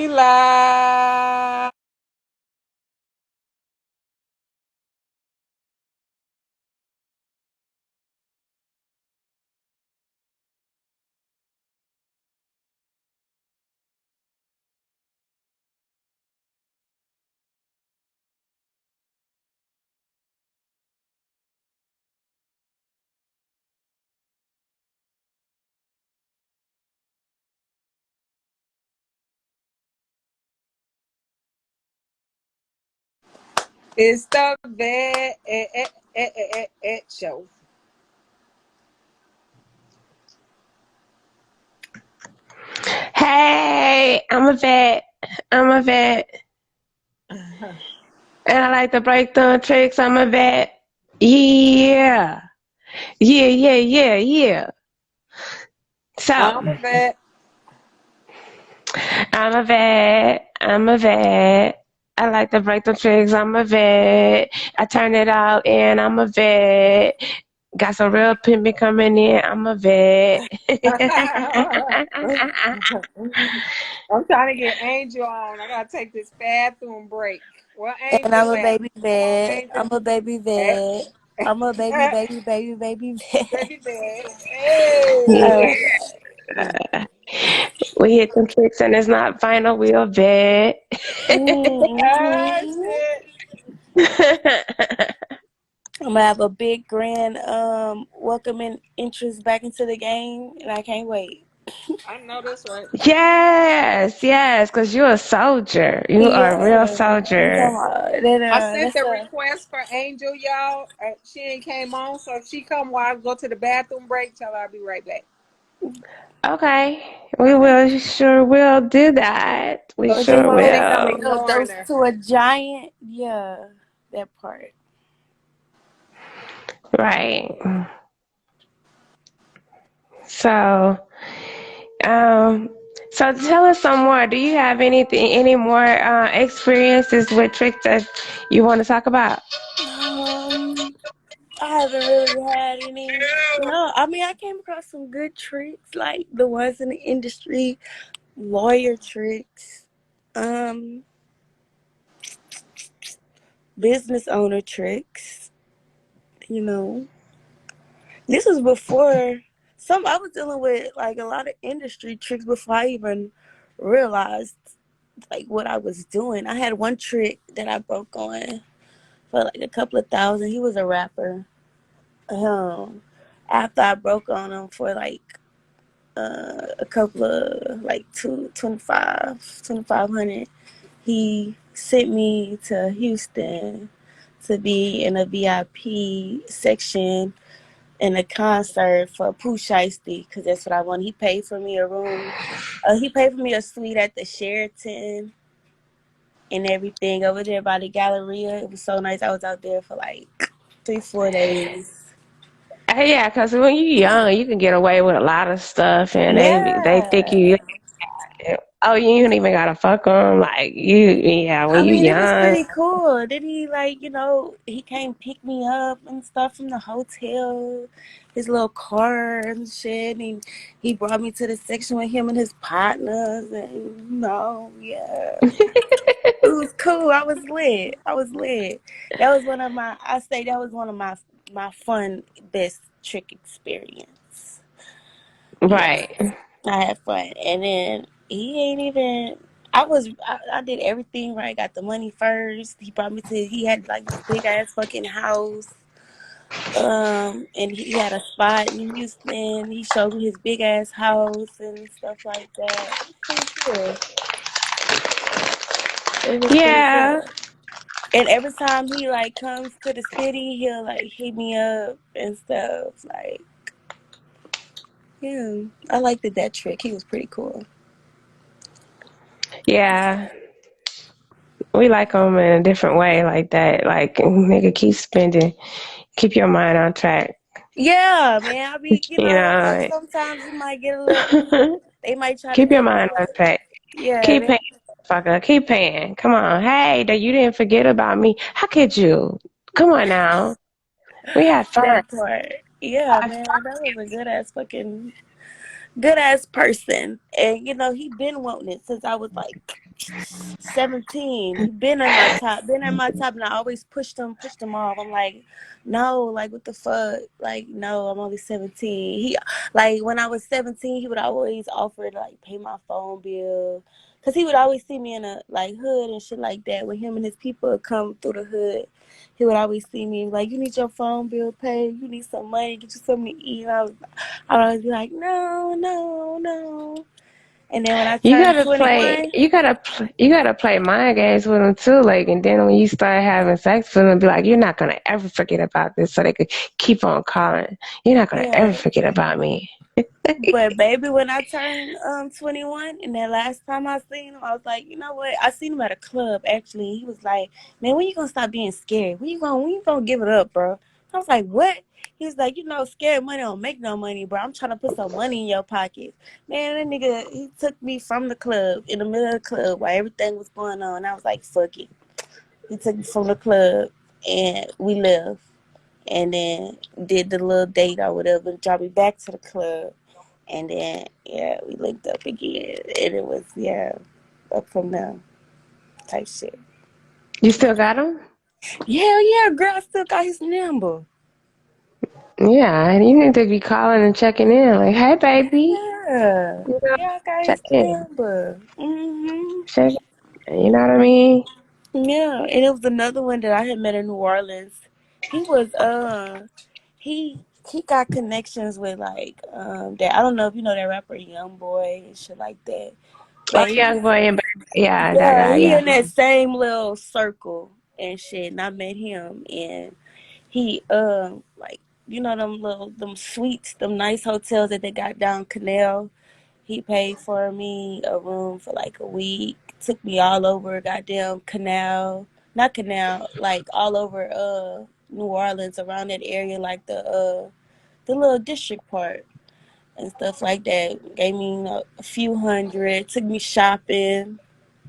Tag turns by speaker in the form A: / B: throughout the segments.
A: Live. It's the show.
B: Hey, I'm a vet. I'm a vet. And I like to break through tricks. I'm a vet. Yeah. Yeah, yeah, yeah, yeah.
A: I'm
B: So,
A: a vet.
B: I'm a vet. I'm a vet. I like to break the tricks. I'm a vet. I turn it out and I'm a vet. Got some real pimping coming in. I'm a vet.
A: I'm trying to get Angel on. I gotta take this bathroom break. Well,
C: And I'm
A: Angel
C: a
A: at?
C: baby
A: Come on,
C: vet. I'm
A: Angel.
C: a baby vet. I'm a baby, baby, baby, baby vet.
A: Baby vet. Hey.
C: All
B: Yeah.
C: right.
B: We hit them tricks and it's not final. We a vet.
A: Ah,
C: Mm-hmm.
A: shit.
C: I'm gonna have a big grand welcoming interest back into the game, and I can't wait.
A: I know that's right.
B: Yes, yes, because you're a soldier. You are a real
C: Yeah, I'm
B: soldier.
C: talking about that.
A: I sent
C: That's
A: the
C: a
A: request for Angel, y'all. She ain't came on, so if she come while I go to the bathroom break, tell her I'll be right back.
B: Okay, we will sure will do that. We
A: So
C: or
A: she
C: they
B: sure
A: won't
C: want
A: think I'm
C: a
B: will.
C: little
A: ignoring
C: dose
A: her.
C: to a giant. Yeah, that part.
B: Right. So, um, so tell us some more. Do you have any more experiences with tricks that you want to talk about?
C: Um, I haven't really had any. No, I mean I came across some good tricks, like the ones in the industry, lawyer tricks, um, business owner tricks. You know, this was before some. I was dealing with like a lot of industry tricks before I even realized like what I was doing. I had one trick that I broke on for like a couple of thousand. He was a rapper. Um, after I broke on him for like a couple of like 225 he sent me to Houston to be in a VIP section in a concert for Pooh Shiesty because that's what I wanted. He paid for me a room. He paid for me a suite at the Sheraton and everything over there by the Galleria. It was so nice. I was out there for like 3-4 days.
B: Yeah, because when you're young, you can get away with a lot of stuff, and they think
C: Yeah.
B: you. Oh, you don't even gotta fuck them. Like you, yeah. When
C: I
B: you
C: mean, it was
B: young,
C: pretty cool. Then he, like, he came pick me up and stuff from the hotel, his little car and shit. And he brought me to the section with him and his partners. And, yeah. It was cool. I was lit. I was lit. That was one of my, I say that was one of my fun, best trick experience. Yeah.
B: right?
C: I had fun, and then he ain't even. I did everything right. Got the money first. He brought me to. He had like this big ass fucking house. And he had a spot in Houston. He showed me his big ass house and stuff like that. It was pretty cool. It was pretty
B: Yeah,
C: cool. And every time he like comes to the city, he'll like hit me up and stuff. Like, yeah, I liked that trick. He was pretty cool.
B: yeah. We like them in a different way, like that. Like nigga, keep spending, keep your mind on track.
C: Yeah, man. I mean,
B: You
C: like
B: know,
C: sometimes you might get a little. They might try to
B: keep your
C: take
B: mind on
C: away.
B: track.
C: Yeah,
B: Keep paying, fucker. Keep paying. Come on, hey, that you didn't forget about me. How could you? Come on now. We had fun.
C: that part. Yeah, man. That was a good ass fucking. good ass person. And you know, he been wanting it since I was like 17. He been in my top, and I always pushed him off. I'm like, no, like what the fuck? Like, no, I'm only 17. He like when I was 17, he would always offer to like pay my phone bill. Cause he would always see me in a like hood and shit like that. When him and his people would come through the hood, he would always see me like, you need your phone bill paid, you need some money, get you something to eat. And I'd always be like, no, no, no. And then when I
B: You
C: turned
B: gotta play.
C: 21,
B: You gotta play mind games with them too. Like, and then when you start having sex with them, be like, "You're not gonna ever forget about this," so they could keep on calling. You're not gonna ever
C: yeah.
B: forget about me.
C: But baby, when I turned 21, and that last time I seen him, I was like, you know what? I seen him at a club actually. He was like, man, when you gonna stop being scared? When you gonna give it up, bro? I was like, what? He was like, you know, scared money don't make no money, bro. I'm trying to put some money in your pocket. Man, that nigga, he took me from the club in the middle of the club while everything was going on. I was like, fuck it. He took me from the club and we left. And then did the little date or whatever, dropped me back to the club. And then, yeah, we linked up again. And it was, yeah, up from there type shit.
B: You still got them?
C: Hell yeah, girl, I still got his number.
B: Yeah, and you need to be calling and checking in. Like, "Hey, baby,
C: Yeah.
B: you know,
C: Yeah, I got
B: check
C: his
B: in,
C: number. Mm-hmm.
B: check in." You know what I mean?
C: Yeah. And it was another one that I had met in New Orleans. He was, he got connections with, like, that, I don't know if you know that rapper Young Boy and shit like that.
B: Oh,
C: But
B: young boy and yeah, that
C: yeah,
B: guy.
C: he
B: Yeah.
C: in that same little circle and shit. And I met him, and he like, you know, them suites, them nice hotels that they got down Canal. He paid for me a room for like a week. Took me all over goddamn Canal, not Canal, like all over New Orleans, around that area, like the little district part and stuff like that. Gave me, you know, a few hundred. Took me shopping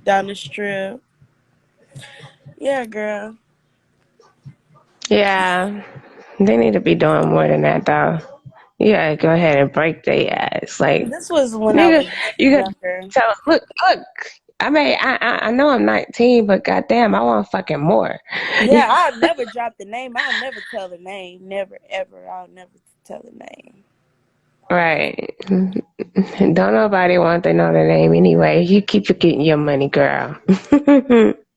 C: down the strip. Yeah, girl.
B: Yeah, they need to be doing more than that, though. You gotta go ahead and break their ass. Like,
C: This was when I
B: nigga,
C: was
B: you gotta
C: younger.
B: tell, look. I mean, I know I'm 19, but goddamn, I want fucking more.
C: Yeah, I'll never drop the name. I'll never tell the name. Never, ever. I'll never tell the name.
B: Right. Don't nobody want to know the name anyway. You keep getting your money, girl.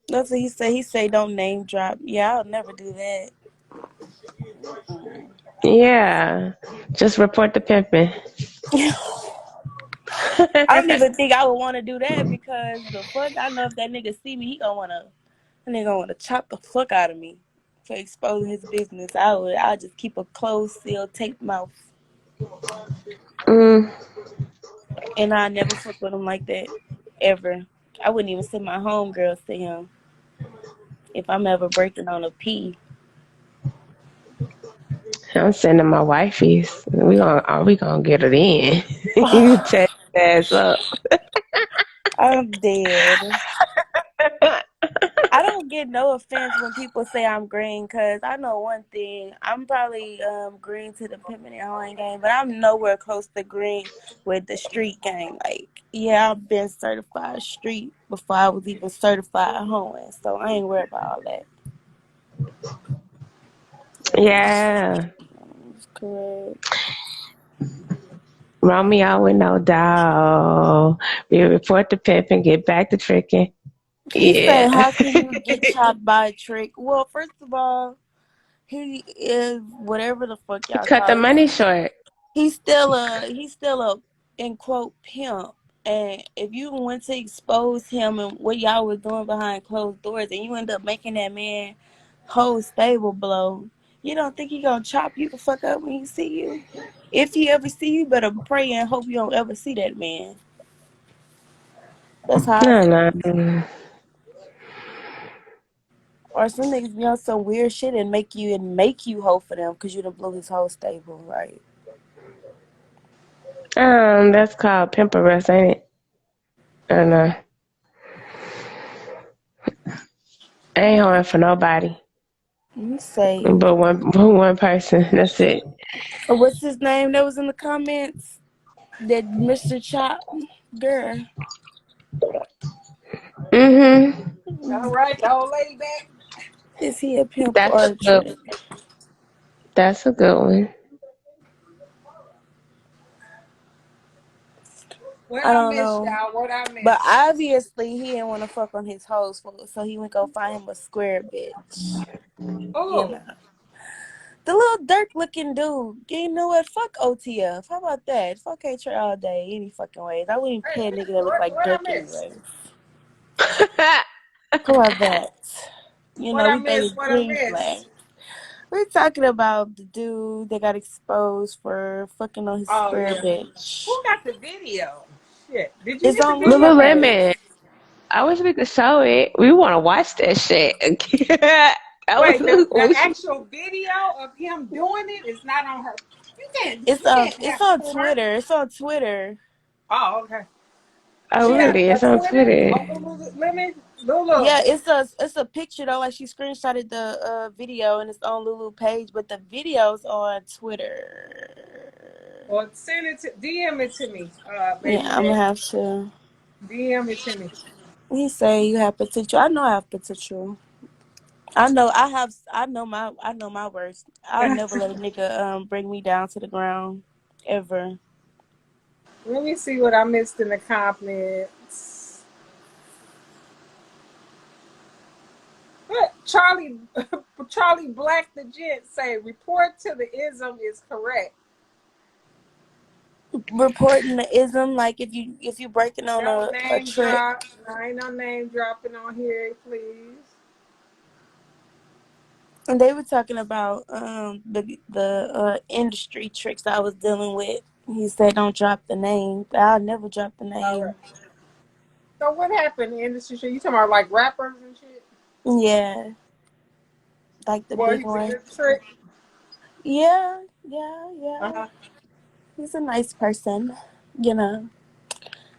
C: That's what he say. He say don't name drop. Yeah, I'll never do that. Mm-mm.
B: Yeah. Just report the pimping.
C: I don't even think I would want to do that because the fuck, I know if that nigga see me, that nigga gonna wanna chop the fuck out of me for exposing his business. I'll just keep a closed, sealed, taped mouth,
B: Mm.
C: and I never fuck with him like that ever. I wouldn't even send my homegirls to him if I'm ever breaking on a P.
B: I'm sending my wifeys. We gonna get it in. You test ass up.
C: I'm dead. I don't get no offense when people say I'm green, because I know one thing. I'm probably green to the pimping and hoeing game, but I'm nowhere close to green with the street game. Like, yeah, I've been certified street before I was even certified hoeing, so I ain't worried about all that.
B: Yeah.
C: That's correct.
B: Romeo with no dog. We report the pimp and get back to tricking.
C: He said,
B: Yeah.
C: how can you get chopped by a trick? Well, first of all, he is whatever the fuck y'all
B: Cut the
C: call it.
B: money short.
C: He's still a in quote pimp. And if you went to expose him and what y'all was doing behind closed doors, and you end up making that man whole stable blow, you don't think he gonna chop you the fuck up when he see you? If he ever see you, better pray and hope you don't ever see that man. That's how I
B: No,
C: feel.
B: no.
C: Or some niggas be on some weird shit and make you hoe for them because you done blew his whole stable, right?
B: That's called pimp arrest, ain't it? I don't know. I ain't holding for nobody,
C: You say,
B: but one person. That's it.
C: what's his name that was in the comments? That Mr. Chop girl.
A: All right, the old lady back.
C: Is he a pimp
B: That's
C: or
B: a
C: a
B: good.
C: trick?
B: That's a good one.
A: What
C: I
A: I
C: don't
A: missed,
C: know.
A: y'all? What I
C: But
A: missed?
C: obviously he didn't want to fuck on his hoes, so he went go find him a square bitch. You
A: Oh,
C: know. The little dirt looking dude. You know what? Fuck OTF. How about that? Fuck Trey all day, any fucking ways. I wouldn't
A: hey,
C: pay a nigga that look like
A: what I
C: Dirk
A: missed?
C: anyways. How about that? You
A: What
C: know,
A: I
C: we
A: missed?
C: dated
A: What I
C: green flag.
A: missed?
C: We're talking about the dude that got exposed for fucking on his
A: Oh
C: square
A: yeah.
C: bitch.
A: Who got the video? Shit. Did you
C: It's
A: get the
C: on
A: video?
C: Lululemon.
B: Lululemon. I wish we could show it. We want to watch that shit. I
A: Wait,
B: was,
A: the
B: wish we-
A: actual video of him doing it is not on her. You can't
C: It's
A: have
C: on
A: porn.
C: Twitter. It's on Twitter.
A: Oh, okay.
B: oh,
A: She got
B: really?
A: a
B: It's on
A: Twitter
B: Twitter.
A: on Lululemon. Lulu.
C: Yeah, it's a picture though. Like she screenshotted the video and it's on Lulu page, but the video's on Twitter.
A: Well, send it to DM it to me,
C: Yeah,
A: baby
C: I'm gonna
A: Nick.
C: have to.
A: DM it to me.
C: He say you have potential. I know I have potential. I know I have. I know my worth. I'll never let a nigga bring me down to the ground, ever.
A: Let me see what I missed in the comments. What Charlie Charlie Black the Gent say report to the ism is correct.
C: Reporting the ism, like if you breaking on
A: Don't
C: a
A: name
C: trick.
A: drop. I ain't no name dropping on here, please.
C: And they were talking about the industry tricks I was dealing with. He said don't drop the name. I'll never drop the
A: All right.
C: name.
A: So what happened in the industry shit? You talking about like rappers and shit?
C: Yeah, like the
A: Well,
C: big
A: he's a
C: one.
A: good trick.
C: Yeah, yeah, yeah.
A: Uh-huh.
C: He's a nice person, you know.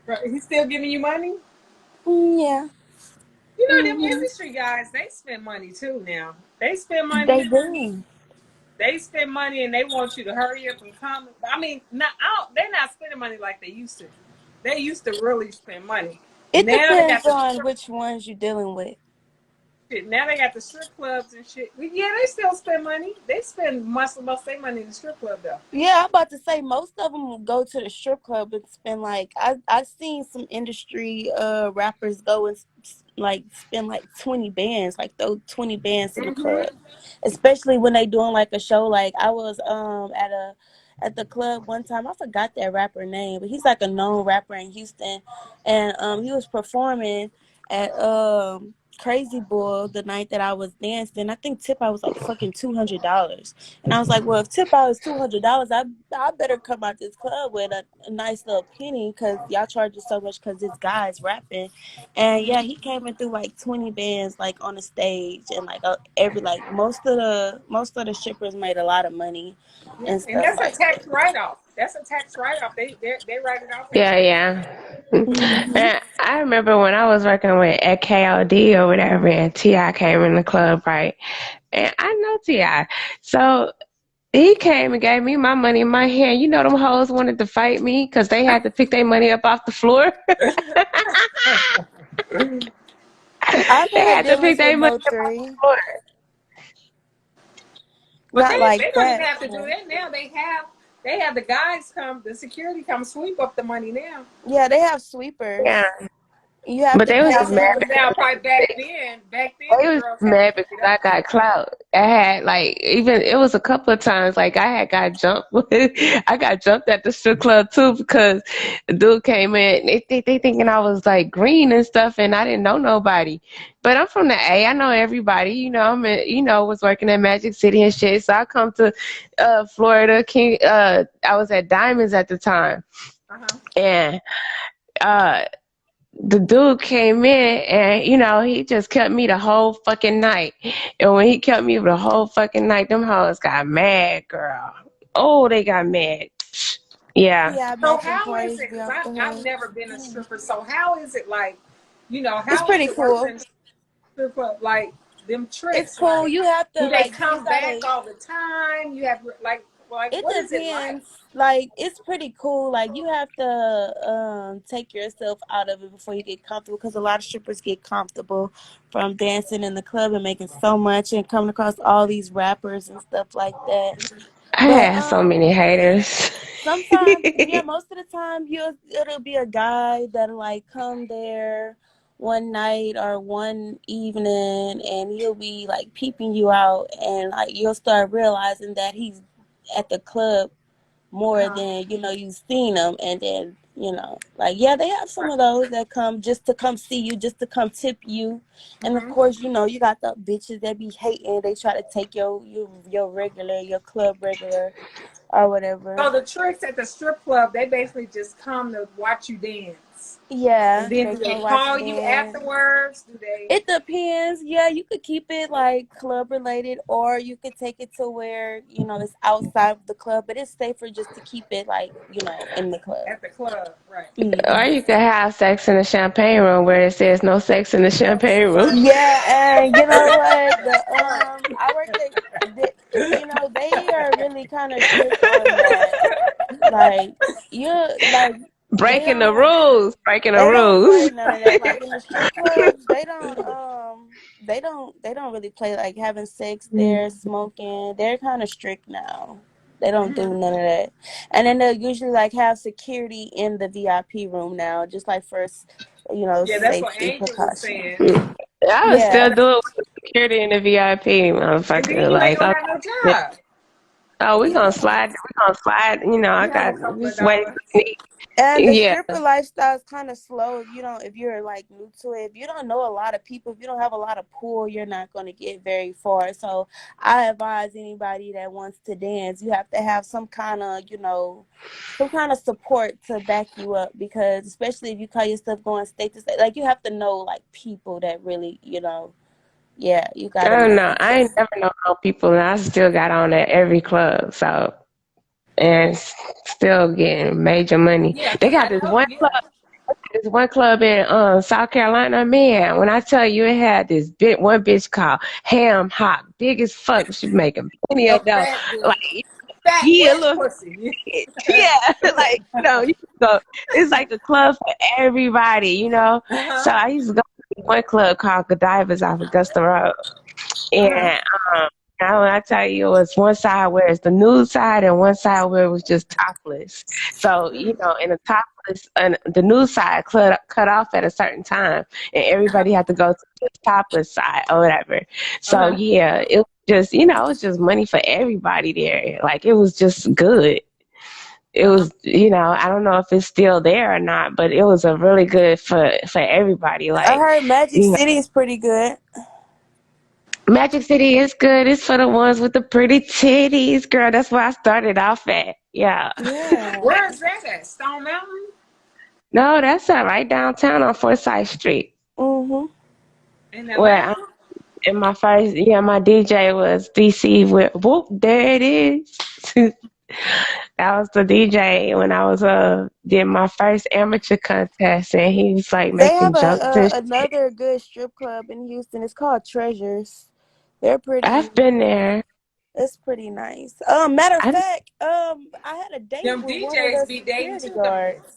A: Right. He's still giving you money?
C: Yeah.
A: You know, them
C: Hmm.
A: industry guys, they spend money too now. They spend
C: They
A: money.
C: do.
A: They spend money and they want you to hurry up and come. I mean, not, they're not spending money like they used to. They used to really spend money.
C: It
A: Now they got
C: depends
A: the
C: on
A: strip
C: which ones you're dealing with.
A: shit. Now they got the strip clubs and shit. Well, yeah, they still spend money. They spend most of their money in the strip club though.
C: Yeah, I'm about to say most of them go to the strip club and spend like I seen some industry rappers go and like spend like 20 bands, like those 20 bands in the club,
A: Mm-hmm.
C: especially when they doing like a show. Like I was at the club one time. I forgot that rapper name, but he's like a known rapper in Houston, and he was performing at Crazy Bull the night that I was dancing. I think tip I was like fucking $200. And I was like, well, if tip out is $200, I better come out this club with a nice little penny because y'all charge us so much because this guy's rapping. And yeah, he came in through like 20 bands like on the stage and like every like most of the strippers made a lot of money
A: Yeah,
C: and
A: and
C: stuff
A: that's a
C: like
A: tax
C: that.
A: write off. That's a tax write off. They write it off at
B: Yeah,
A: you.
B: yeah.
C: Hmm.
B: And I remember when I was working with at KOD or whatever, and Ti came in the club, right? And I know Ti, so he came and gave me my money in my hand. You know, them hoes wanted to fight me because they had to pick their money up off the floor.
C: I've
B: They
C: had
B: had to pick
C: dealings with
B: their money
C: No
B: up off the
C: Three.
B: floor.
A: But
C: Not like
A: they don't even
C: that.
A: have to do that now. They have the guys come, the security come sweep up the money now.
C: Yeah, they have sweepers.
B: Yeah,
C: You have
B: but
C: to
B: they was
A: They
C: pay
A: have
B: just mad
C: them.
A: sweepers now.
B: because
A: Probably back then
B: they
A: the
B: was
A: girls had to
B: mad
A: pick it
B: because I
A: up.
B: got clout. I had like even it was a couple of times like I had got jumped. I got jumped at the strip club too because the dude came in. They thinking I was like green and stuff, and I didn't know nobody. But I'm from the A. I know everybody. You know was working at Magic City and shit. So I come to Florida. I was at Diamonds at the time,
A: Uh huh.
B: and uh the dude came in and he just kept me the whole fucking night. And when he kept me the whole fucking night, them hoes got mad, girl. Oh, they got mad. Yeah.
C: Yeah,
A: So
C: matching
A: how is
C: parties
A: it?
C: be
A: Because
C: off the
A: I've
C: hook.
A: never been a stripper. So how is it like?
C: It's
A: How is
C: pretty
A: it
C: cool.
A: working strip club? Like them
C: It's
A: tricks,
C: cool.
A: like
C: You have
A: do
C: to
A: they
C: like you
A: come back
C: gotta
A: all the time? You have like Like,
C: It
A: what is it like?
C: depends. Like, it's pretty cool. Like, you have to take yourself out of it before you get comfortable, because a lot of strippers get comfortable from dancing in the club and making so much and coming across all these rappers and stuff like that.
B: I
C: But
B: had so many haters.
C: sometimes, yeah, most of the time it'll be a guy that'll like come there one night or one evening, and he'll be like peeping you out, and like you'll start realizing that he's at the club more
A: Uh-huh.
C: than you've seen them. And then like, yeah, they have some of those that come just to come see you, just to come tip you. And of
A: Hmm.
C: course, you got the bitches that be hating. They try to take your regular, your club regular or whatever.
A: So the tricks at the strip club, they basically just come to watch you dance. And
C: Yeah,
A: then
C: they
A: do they
C: come watch you
A: call you
C: dance.
A: afterwards? Do they?
C: It depends. Yeah, you could keep it like club related, or you could take it to where it's outside of the club, but it's safer just to keep it like in the club.
A: At the club, right?
B: Or
C: Hmm.
B: you could have sex in the champagne room where it says no sex in the
A: That's
B: champagne room.
A: funny.
C: Yeah, and you know what?
A: Right.
C: I worked at they are really kind of strict on that. Like, you like they
B: Breaking the
C: don't
B: rules. Breaking the
C: they don't
B: rules.
C: play none of that. Like in the strip clubs, they don't really play like having sex there, smoking. They're kind of strict now. They don't do
A: Hmm.
C: none of that. And then they'll usually like have security in the VIP room now, just like first,
A: Yeah, that's what
C: safety
A: Angel was
C: precaution.
A: saying.
B: I would
C: Yeah.
B: still do it with the security and the VIP,
A: And then
B: motherfucker.
A: you ain't
B: Like,
A: gonna have no
B: okay.
A: job.
B: Oh, we gonna
C: Yeah.
B: slide. We gonna slide. I
A: You have a
B: got
A: couple of
B: just wait.
A: dollars.
C: And the
B: Yeah.
C: stripper lifestyle is kind of slow if you're like new to it. If you don't know a lot of people, if you don't have a lot of pull, you're not going to get very far. So I advise anybody that wants to dance, you have to have some kind of support to back you up, because especially if you call yourself going state to state, like you have to know like people that really, yeah, you got
B: I
C: to
B: don't
C: know
B: know. I ain't
C: because
B: never known no people, and I still got on at every club. So and still getting major money.
A: Yeah,
B: They
A: because
B: got
A: I
B: this
A: know.
B: one club.
A: Yeah.
B: This one club in South Carolina, man. When I tell you, it had this bit one bitch called Ham Hock, big as fuck. She making plenty
A: A
B: of dough.
A: fat
B: Like,
A: bitch. Fat
B: yeah,
A: wet
B: look,
A: pussy.
B: yeah, like you can go. It's like a club for everybody. So
A: Uh-huh.
B: I used to go to one club called Godiva's off Augusta Road.
A: Uh-huh.
B: And now when I tell you, it was one side where it's the nude side and one side where it was just topless. So, in the topless and the nude side cut off at a certain time, and everybody had to go to the topless side or whatever. So
A: Uh-huh.
B: yeah, it was just it was just money for everybody there. Like it was just good. It
A: Uh-huh.
B: was, I don't know if it's still there or not, but it was a really good for everybody.
C: I
B: Like,
C: heard Magic
B: you know.
C: City is pretty good.
B: Magic City is good. It's for the ones with the pretty titties, girl. That's where I started off at. Yeah.
C: Yeah.
A: Where is that at? Stone Mountain?
B: No, that's right downtown on Forsyth Street.
C: Mhm.
A: In
B: Where
A: Atlanta?
B: in my first, my DJ was DC with whoop. There it is. That was the DJ when I was did my first amateur contest, and he was like
C: They have
B: making jokes and shit.
C: another good strip club in Houston. It's called Treasures. They're pretty.
B: I've been there.
C: It's pretty nice. Matter of
B: I
C: fact, I had a date
A: Them
C: with one of
A: DJs
C: the
A: be dating
C: security
A: too, don't they?
C: guards.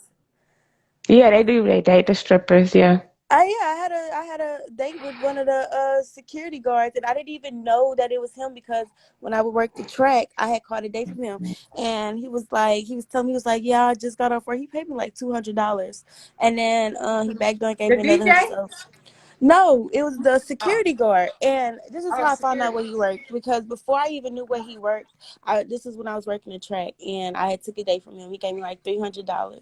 B: Yeah, they do. They date the strippers. Yeah.
C: I had a date with one of the security guards, and I didn't even know that it was him, because when I would work the track, I had caught a date from him, and he was telling me, he was like, yeah, I just got off work. He paid me like $200, and then he backed door and gave
A: The
C: me another
A: DJ?
C: 100. So no, it was the
A: Oh,
C: security guard, and this is
A: oh,
C: how I found out where
A: security.
C: he worked. Because before I even knew where he worked, this is when I was working the track, and I had took a day from him. He gave me like $300,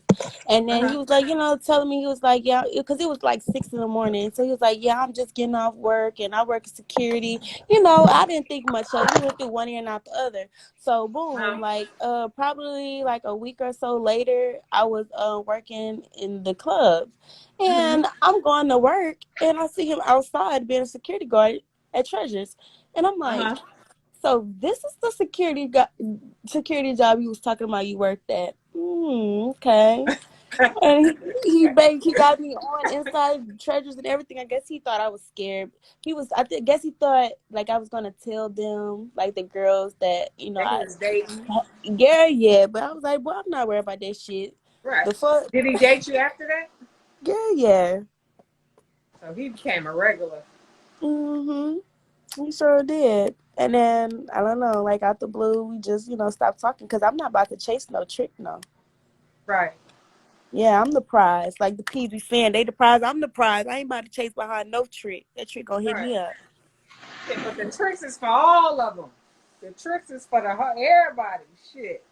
C: and then
A: Uh-huh.
C: he was like, telling me, he was like, yeah, because it was like 6 in the morning, so he was like, yeah, I'm just getting off work, and I work in security. I didn't think much of it. He went through one ear and out the other. So boom,
A: Uh-huh.
C: like probably like a week or so later, I was working in the club.
A: Mm-hmm.
C: And I'm going to work, and I see him outside being a security guard at Treasures. And I'm like,
A: Uh-huh.
C: so this is the security job you was talking about you worked at. Okay. And he got me on inside treasures and everything. I guess he thought I was scared. Guess he thought like I was gonna tell them, like the girls that
A: That he was dating.
C: yeah. But I was like, well, I'm not worried about that shit.
A: Right.
C: The fuck,
A: Did he date you after that?
C: yeah.
A: So he became a regular.
C: Mhm. We sure did. And then I don't know, like out the blue, we just stopped talking because I'm not about to chase no trick, no.
A: Right.
C: Yeah, I'm the prize. Like the P's be saying, they the prize. I'm the prize. I ain't about to chase behind no trick. That trick gonna hit
A: Right.
C: me up.
A: Yeah, but the tricks is for all of them. The tricks is for everybody. Shit.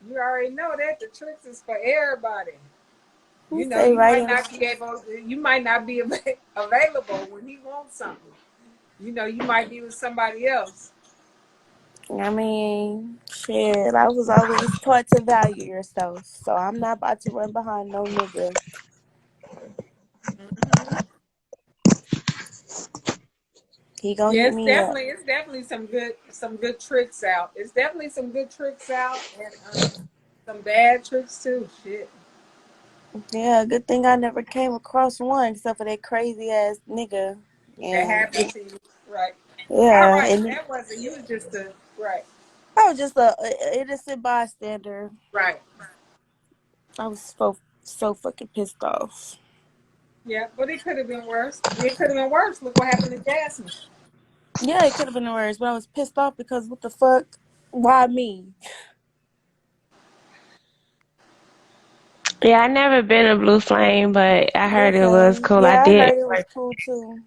A: You already know that the tricks is for everybody.
C: Who
A: You know,
C: say
A: you
C: right
A: might
C: on?
A: not be able, you might not be available when he wants something. You know, you might be with somebody else.
C: I mean, shit. I was always taught to value yourself, so I'm not about to run behind no nigga.
A: Hmm.
C: He gonna
A: Yeah,
C: hit me up.
A: it's definitely some good tricks out. It's definitely some good tricks out, and some bad tricks too. Shit,
C: Yeah, good thing I never came across one except for that crazy ass nigga.
A: that
C: And
A: happened to you, right? All
C: yeah,
A: right,
C: and
A: that wasn't you. Was just a right,
C: I was just a innocent bystander.
A: right.
C: I was so fucking pissed off.
A: Yeah, but it could have been worse. It could have been worse. Look what happened to Jasmine.
C: Yeah, it could have been worse, but I was pissed off because what the fuck? Why me?
B: Yeah, I never been a Blue Flame, but I
C: Blue
B: heard it was
C: flame.
B: cool.
C: Yeah, I heard it was cool too.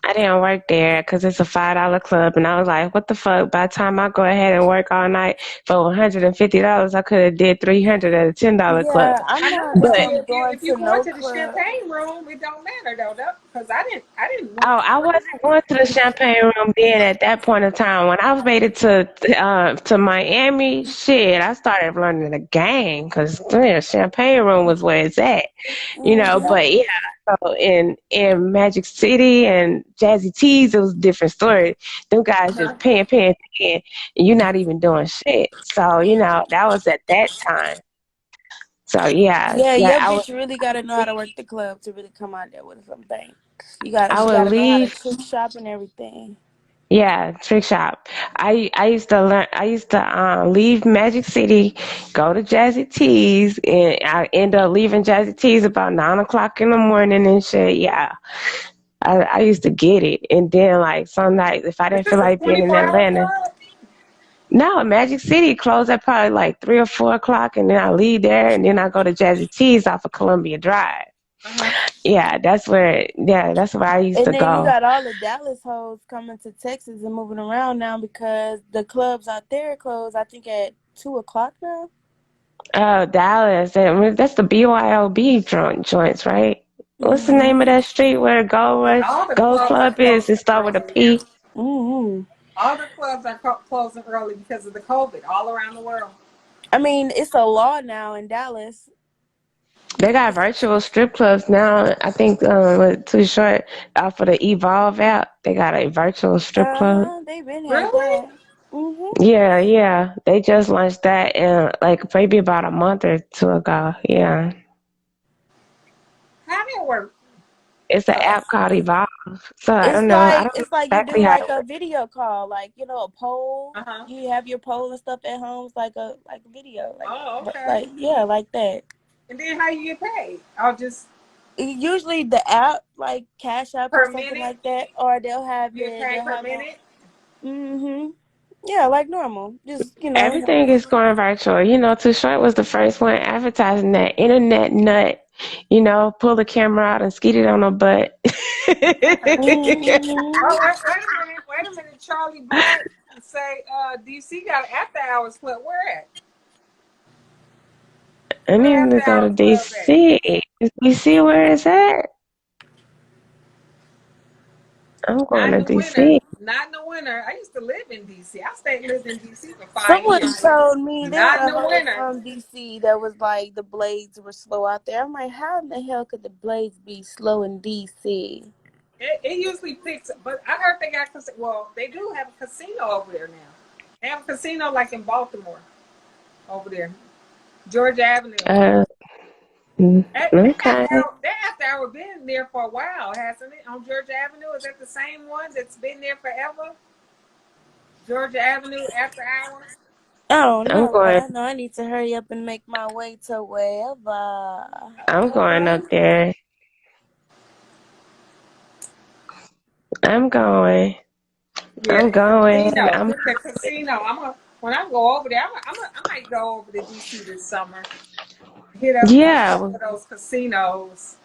B: I didn't work there because it's a $5 club, and I was like, "What the fuck?" By the time I go ahead and work all night for $150, I could have did 300 at a $10 club.
C: Yeah, I'm
A: I know,
C: not
A: but see,
C: going
A: if you
C: to
A: going
C: no
A: to the
C: club.
A: champagne room, it don't matter though, because I didn't want
B: Oh,
A: to
B: I wasn't going to the champagne room then at that point in time. When I made it to Miami, shit, I started learning the game because the champagne room was where it's at, you know.
C: Hmm.
B: But yeah, so in Magic City and Jazzy T's, it was a different story. Them guys
A: Uh-huh.
B: just paying, and you're not even doing shit. So you know that was at that time. So
C: Yeah,
B: yeah,
C: your bitch really gotta know how to work the club to really come out there with some bank.
B: I
C: She
B: would
C: gotta know how to
B: leave.
C: trick shop and everything.
B: Yeah, trick shop. I used to learn. I used to leave Magic City, go to Jazzy T's, and I end up leaving Jazzy T's about 9 o'clock in the morning and shit. Yeah, I used to get it, and then like some nights if I
A: Is
B: didn't feel
A: this a
B: like being in
A: 24-hour
B: Atlanta,
A: club?
B: no, Magic City closed at probably like 3 or 4 o'clock, and then I leave there, and then I go to Jazzy T's off of Columbia Drive.
A: Uh-huh.
B: Yeah, that's where I used
C: And
B: to
C: then you
B: go.
C: got all the Dallas hoes coming to Texas and moving around now because the clubs out there close. I think at 2 o'clock now.
B: Oh, Dallas. I mean, that's the BYOB joints, right? What's the name of
C: Mhm.
B: that street where
A: All the
B: Gold
A: clubs are
B: Club is? It
A: closing
B: start with a
A: early now.
B: P.
C: Mhm.
A: All the clubs are closing early because of the COVID all around the world.
C: I mean, it's a law now in Dallas.
B: They got
C: It's,
B: virtual strip clubs now. I think with Too Short off of the Evolve app, they got a virtual strip club.
C: They've been had
A: Really?
C: that. Mhm.
B: Yeah. They just launched that in like maybe about a month or two ago. Yeah.
A: How did it work?
B: It's an app called Evolve. So I don't know. I don't know
C: It's like you do
B: exactly how
C: like
B: it
C: a
B: works.
C: video call, like a poll.
A: Uh-huh.
C: You have your poll and stuff at home. It's like a video,
A: Oh, okay.
C: like yeah, like that.
A: And then how you get paid? I'll just
C: Usually the app, like Cash App or
A: per
C: something
A: minute?
C: like that, or they'll have
A: You get
C: it.
A: paid
C: They'll
A: per
C: have on.
A: minute?
C: Mhm. Yeah, like normal. Just
B: Everything is going virtual. You know, Too Short was the first one advertising that internet nut. You know, pull the camera out and skeet it on her butt.
A: Oh,
C: Mhm.
A: wait a minute. Charlie Black say, DC got an after hours club. Where at?
B: I
A: Where
B: need to
A: after
B: go to
A: hours club at?
B: DC. Is DC where it's at? I'm going
A: Not in
B: to
A: the winter.
B: DC.
A: Not in the winter. I used to live in DC. I lived in DC for 5 years.
C: Someone told me they
A: Not
C: had
A: in
C: a
A: the
C: hoe
A: winter.
C: from DC that was like the blades were slow out there. I'm like, how in the hell could the blades be slow in DC?
A: It usually picks up, but I heard they got well, they do have a casino over there now. They have a casino like in Baltimore over there, Georgia Avenue.
B: Uh, Okay.
A: That after hour been there for a while, hasn't it? On Georgia Avenue, is that the same one that's been there forever? Georgia Avenue after hour.
C: I don't
B: I'm
C: know, but
B: going.
C: I know I need to hurry up and make my way to wherever.
B: I'm going
A: Okay.
B: up there. I'm going.
A: Yeah,
B: I'm
A: the
B: going.
A: casino.
B: I'm.
A: Hit the casino. When I go over there, I might go over to DC this summer. Hit up a
B: Yeah.
A: couple of those casinos.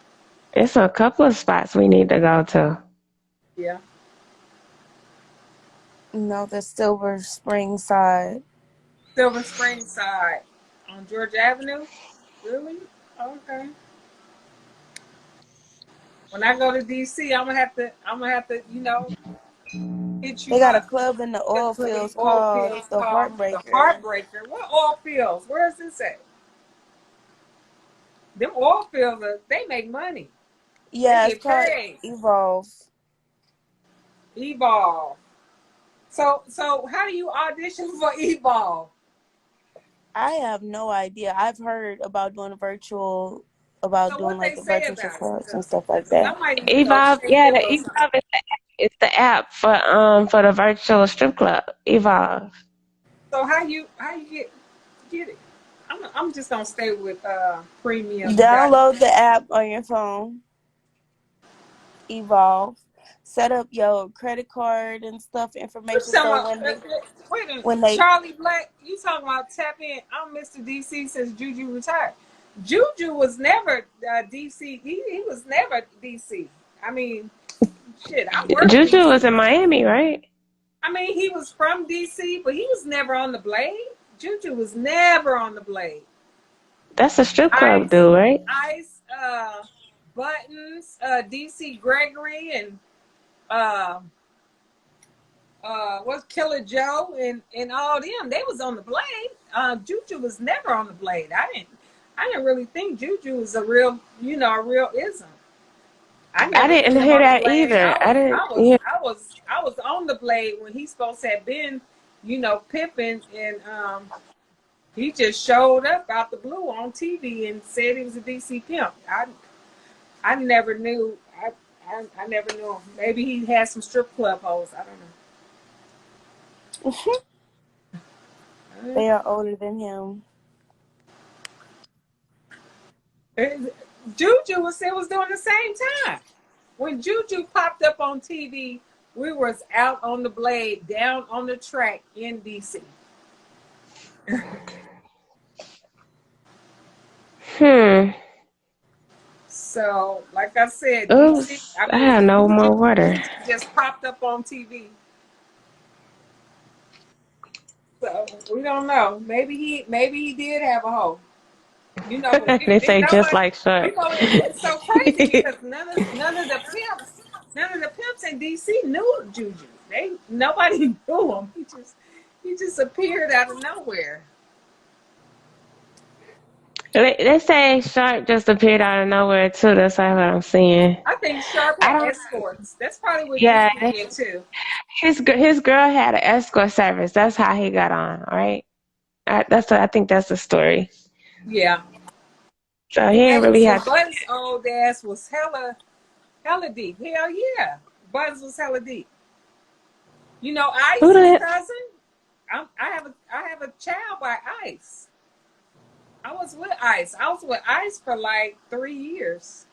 B: It's a couple of spots we need to go to.
A: Yeah.
C: No, the Silver Spring side.
A: Silver Spring side on Georgia Avenue. Really? Okay. When I go to DC, I'm gonna have to, hit
C: They
A: you
C: got a
A: up.
C: club in the
A: To
C: oil
A: the
C: fields
A: oil
C: called
A: fields
C: the
A: called the
C: Heartbreaker.
A: Heartbreaker. What oil fields? Where is this at? Them oil fields, they make money. They
C: Yeah, it's
A: get
C: called
A: paid.
C: Evolve.
A: Evolve. So how do you audition for Evolve?
C: I have no idea. I've heard about
A: So what
C: like
A: they
C: the
A: say
C: virtual
A: about it?
C: clubs and stuff like
A: Cause I
C: that.
A: might,
B: Evolve.
A: check
B: Yeah,
A: it a
B: the
A: little something.
B: Evolve is the app for the virtual strip club. Evolve.
A: So how you get it? I'm just gonna stay with premium.
C: Download the app on your phone. Evolve. Set up your credit card and stuff
A: You
C: information
A: talking
C: so
A: about, wait a minute,
C: when they
A: Charlie Black? You talking about tap in? I'm Mr. DC since Juju retired. Juju was never DC. He was never DC. I mean, shit. I worked
B: Juju
A: DC.
B: was in Miami, right?
A: I mean, he was from DC, but he was never on the Blade. Juju was never on the Blade.
B: That's a strip club,
A: Ice,
B: dude, right?
A: Ice, Buttons, DC Gregory, and uh, what's Killer Joe and all them. They was on the Blade. Juju was never on the Blade. I didn't really think Juju was a real, a real ism. I
B: I
A: never seen
B: didn't
A: him
B: hear
A: on the
B: that
A: Blade.
B: either. I didn't. Yeah.
A: I was on the Blade when he supposed to have been, pimping, and he just showed up out the blue on TV and said he was a DC pimp. I never knew. I never knew him. Maybe he had some strip club hoes. I don't know.
C: they are older than him.
A: Juju was doing the same time. When Juju popped up on TV, we was out on the Blade, down on the track in DC.
B: Hmm.
A: So, like I said, DC.
B: Oops.
A: I
B: I
A: mean,
B: have no
A: Juju
B: more water.
A: just popped up on TV. So we don't know. Maybe he did have a hoe. But
B: They say just like Shark.
A: it's so crazy because none of the pimps in DC knew Juju. Nobody knew him. He just appeared out of nowhere.
B: They say Shark just appeared out of nowhere too. That's like what I'm seeing.
A: I think Sharp
B: I
A: had
B: don't.
A: escorts. That's probably what
B: Yeah,
A: DC did too.
B: his girl had an escort service. That's how he got on. All right. I think that's the story.
A: Yeah.
B: So he ain't really
A: And
B: have.
A: Bud's old ass was hella deep. Hell yeah. Bud's was hella deep.
B: Who
A: Ice's
B: the
A: cousin. I have a child by Ice. I was with Ice. I was with Ice for like 3 years.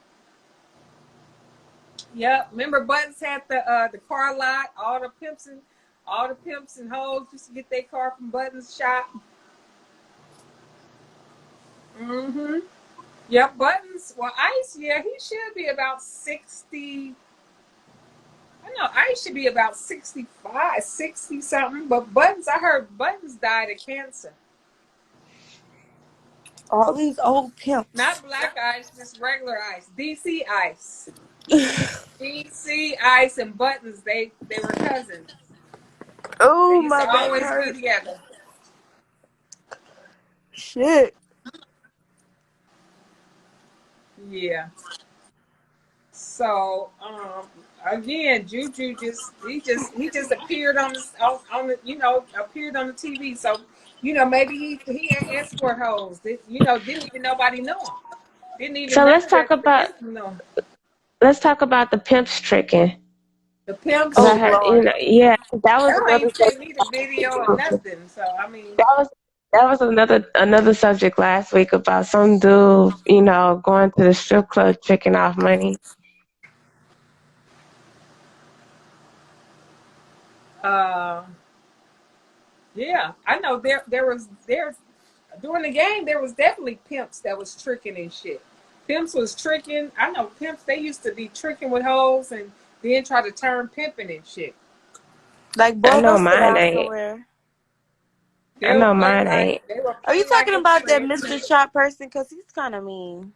A: Yep. Remember Buttons had the car lot, all the pimps and hoes used to get their car from Buttons shop. Mm-hmm. Yep, Buttons. Well, Ice, yeah, he should be about 60. I know Ice should be about 65, 60 something. But Buttons, I heard Buttons died of cancer.
C: All these old pimps.
A: Not black ice, just regular ice. DC ice. DC ice and Buttons, they were cousins. They
C: Oh,
A: used
C: my
A: to
C: back
A: always be
C: hurts.
A: together.
C: Shit.
A: Yeah. So again, Juju he just appeared on the appeared on the TV. So maybe he had escort hoes. Didn't even nobody know him. Didn't even
B: So
A: none of that fit him, no.
B: let's talk about the pimps tricking.
A: The pimps
B: 'Cause I
C: Oh
B: heard,
A: tricking.
C: Lord.
B: yeah, that was
A: Y'all
B: another
A: ain't sent me the video or
B: subject.
A: nothing. So I mean,
B: That was another subject last week about some dude, going to the strip club tricking off money.
A: uh, yeah, I know there's during the game there was definitely pimps that was tricking and shit. Pimps was tricking. I know pimps. They used to be tricking with hoes and then try to turn pimping and shit.
C: Like,
B: I
C: boy, go
B: know
C: sit
B: mine
C: down
B: ain't.
C: somewhere.
B: I know mine ain't.
A: They would
C: Are
A: play
C: you
A: like
C: talking
A: a
C: about that
A: trick,
C: Mr. Chop person? Because he's kind of mean.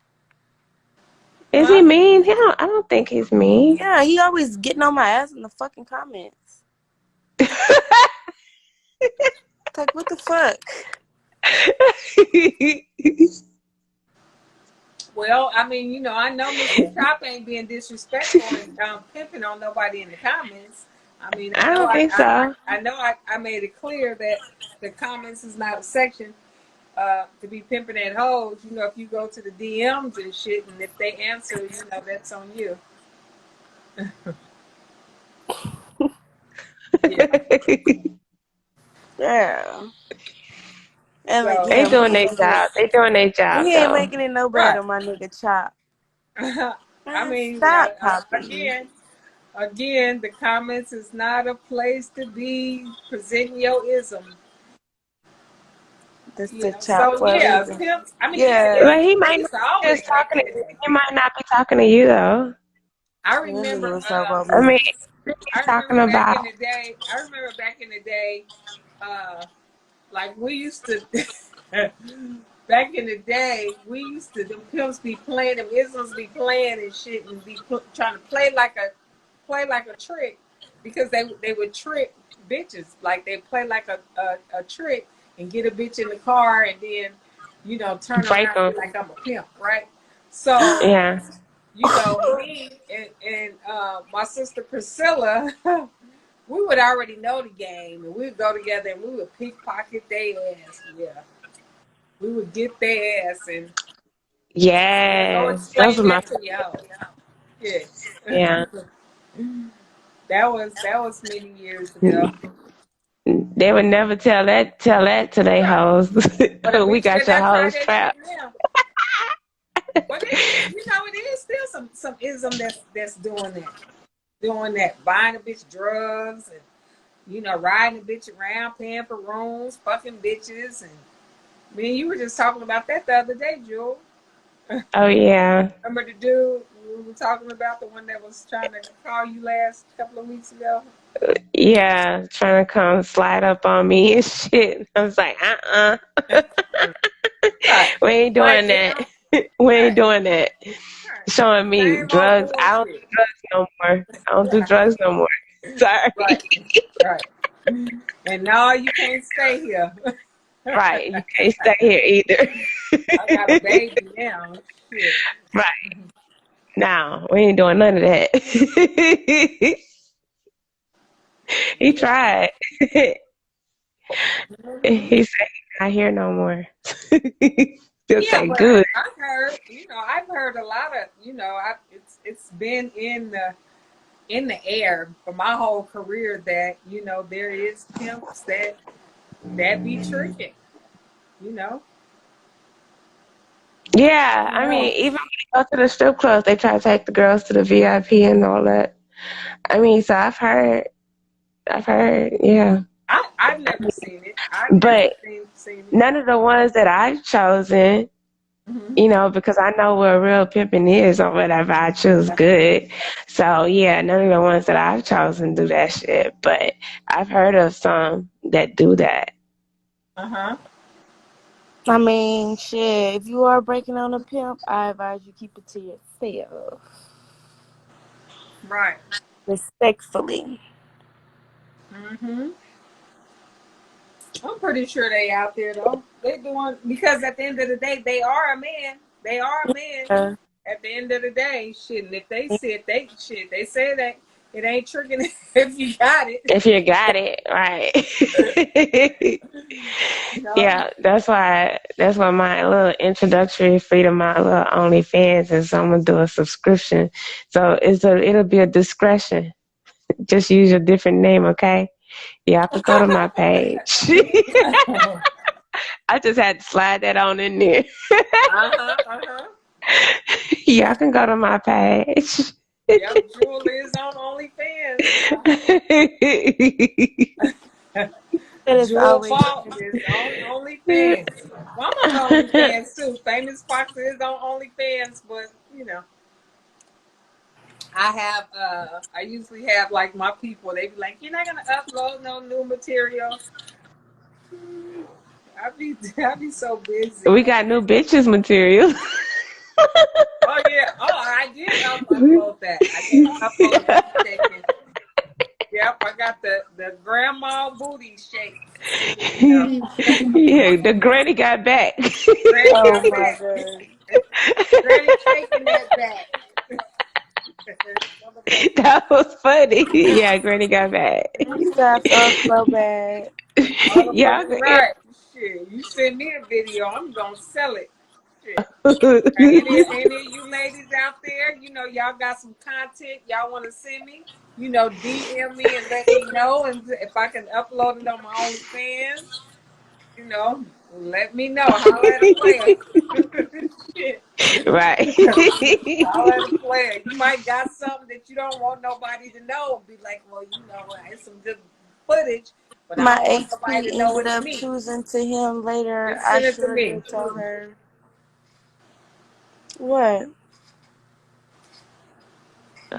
B: Is he
A: huh?
B: mean? I don't think he's mean.
C: Yeah, he always getting on my ass in the fucking comments. Like, what the fuck?
A: Well, I mean, I know Mr. Chop ain't being disrespectful and pimping on nobody in the comments. I mean, I
B: I
A: know
B: don't think so.
A: I made it clear that the comments is not a section to be pimping at hoes. If you go to the DMs and shit, and if they answer, that's on you. Yeah.
C: Yeah. And like,
A: So,
B: They
C: yeah,
B: doing their job. They doing their job
C: we ain't
B: though.
C: making it no
A: right.
C: better, my nigga Chop.
A: I
C: Man,
A: mean,
C: stop, Poppy.
A: again, the comments is not a place to be presenting your ism.
C: This the
A: Yeah.
C: Chop
A: So
C: for a
A: yeah,
C: reason.
A: pimps. I mean, yeah,
C: Yeah.
B: But he
A: they
B: might not
A: used to
B: be
A: always
B: just
A: back
B: talking
A: in
B: to
A: the day.
B: he might not be talking to you though.
A: I
C: This nigga
A: remember.
C: was talking about
B: I
C: me.
B: mean, he's
A: I
B: talking
A: remember back in
B: about.
A: the day. I remember back in the day. Like we used to. Back in the day, we used to. The pimps be playing. Them isms be playing and shit, and be trying to play like a trick, because they would trick bitches. Like they play like a trick and get a bitch in the car and then turn
B: Break
A: around and
B: them.
A: be like, I'm a pimp, right? So
B: Yeah.
A: me and my sister Priscilla, we would already know the game, and we would go together and we would pickpocket their ass. Yeah, we would get their ass and go
B: Yes. Those
A: explain
B: are my.
A: that to y'all. Yeah.
B: Yeah.
A: That was many years ago.
B: They would never tell that to their
A: Right.
B: hoes.
A: But a
B: We
A: bitch
B: got
A: better
B: your
A: not try
B: hoes
A: that shit
B: trapped.
A: now. But it is, it is still some ism that's doing that. Doing that. Buying a bitch drugs and riding a bitch around, paying for rooms, fucking bitches, and me and you were just talking about that the other day, Jewel.
B: Oh yeah.
A: Remember the dude we were talking about, the one that was trying to call you last couple of weeks ago?
B: Yeah. Trying to come slide up on me and shit. I was like,
A: Right.
B: we ain't
A: Right
B: doing that.
A: now.
B: We ain't
A: Right.
B: doing that.
A: Right.
B: Showing me
A: Same old
B: drugs. I don't do
A: bullshit.
B: drugs no more. I don't do
A: Right.
B: drugs no more. Sorry.
A: Right. Right. And no, you can't stay here.
B: Right. You can't stay here
A: I got a
B: either.
A: baby now. Shit.
B: Right. No, we ain't doing none of that. He tried.
A: Hmm.
B: He said he's not here no more. He'll
A: Yeah,
B: say
A: but
B: good.
A: I've heard a lot of, it's been in the air for my whole career that there is pimps that be tricking. You know,
B: Yeah,
A: you
B: I
A: know.
B: mean, even when they go to the strip clubs, they try to take the girls to the VIP and all that. I mean, so I've heard, yeah.
A: I've never seen it. I've never
B: But
A: seen it.
B: none of the ones that I've chosen,
A: Hmm.
B: because I know what real pimping is or whatever, I choose good. So yeah, none of the ones that I've chosen do that shit. But I've heard of some that do that.
A: Uh huh.
C: I mean, shit, if you are breaking on a pimp, I advise you keep it to yourself.
A: Right.
C: Respectfully.
A: Hmm. I'm pretty sure they out there though. They doing, because at the end of the day, they are a man. They are a man.
C: Uh,
A: At the end of the day, shit. And if they said they say that It ain't tricking if you got it.
B: If you got it, right.
A: No.
B: Yeah, that's why my little introductory fee to my little OnlyFans is I'm gonna do a subscription. So it'll be a discretion. Just use a different name, okay? Y'all could go to my page. I just had to slide that on in there.
A: Uh-huh, uh-huh.
B: Y'all can go to my page.
A: Yep, Jewel is on OnlyFans now.
C: That is
A: Jewel
C: always
A: Ball is on OnlyFans. Well, I'm on OnlyFans too. Famous Fox is on OnlyFans, but I usually have like my people, they be like, you're not gonna upload no new material. I be so busy.
B: We got new bitches material.
A: Oh yeah. Oh, I did upload that. I did upload that shaking. Yep, I got the grandma booty shake. You know,
B: Yeah, the granny got back.
A: Granny
C: oh
A: got
C: my
A: back.
C: god.
A: Granny shaking that back.
B: That was funny. Yeah, granny got back.
C: You sound so bad.
B: Yeah.
A: Motherfucking right. Shit, you send me a video, I'm gonna sell it. Shit. Any of you ladies out there, y'all got some content y'all want to send me, DM me and let me know. And if I can upload it on my OnlyFans, let me know. Holla at a player. Shit.
B: Right.
A: Holla at a player. You might got something that you don't want nobody to know. Be like, well, it's some good footage, but I
C: My
A: don't want nobody to
C: HP
A: know
C: ended
A: it's
C: up
A: me.
C: choosing to him later.
A: Just
C: I
A: send it to
C: sure
A: me.
C: did tell her. What?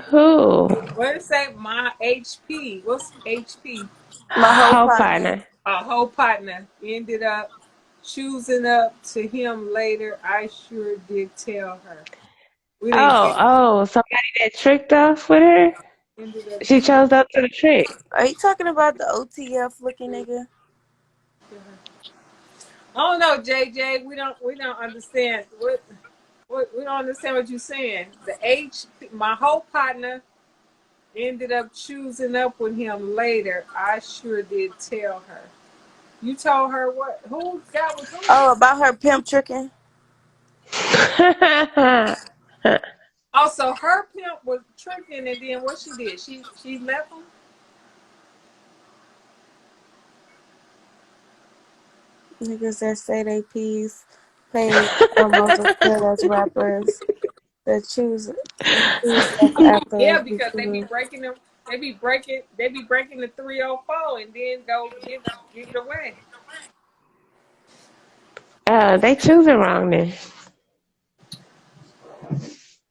B: Who?
A: What did it say? My HP. What's HP?
C: My whole
B: Whole
C: partner.
B: partner.
A: A whole partner ended up choosing up to him later. I sure did tell her. We didn't get
B: Somebody that tricked us with her?
A: ended up
B: She
A: choosing
B: chose up to the trick.
C: Are you talking about the OTF looking nigga?
A: her. I don't know, JJ. We don't understand what we don't understand what you're saying. My whole partner ended up choosing up with him later. I sure did tell her. You told her what? Who got with who?
C: Oh, about her pimp tricking?
A: Also, her pimp was tricking, and then what she did? She left him.
C: Niggas that say they peace, pay almost as good as rappers that choose us after
A: Yeah, because they be
C: before.
A: breaking them. They be breaking the 304 and then go give it away.
B: They choose it wrong then.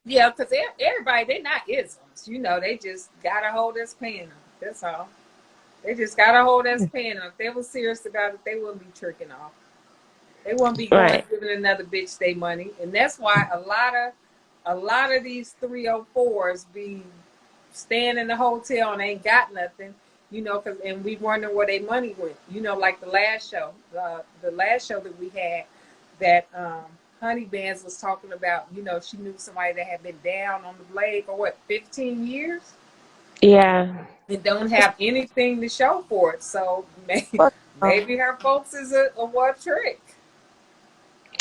A: Yeah, because everybody they not isms. They just got a hold that's paying them. That's all. They just got a hold that's paying them. If they were serious about it, they wouldn't be tricking off. They won't be going
B: Right.
A: giving another bitch their money, and that's why a lot of these 304s be staying in the hotel and ain't got nothing, and we wonder where their money went. Like the last show that we had, that Honey Bands was talking about. She knew somebody that had been down on the blade for 15 years
B: Yeah.
A: and don't have anything to show for it. So maybe,
C: Fuck no.
A: maybe her folks is a what trick.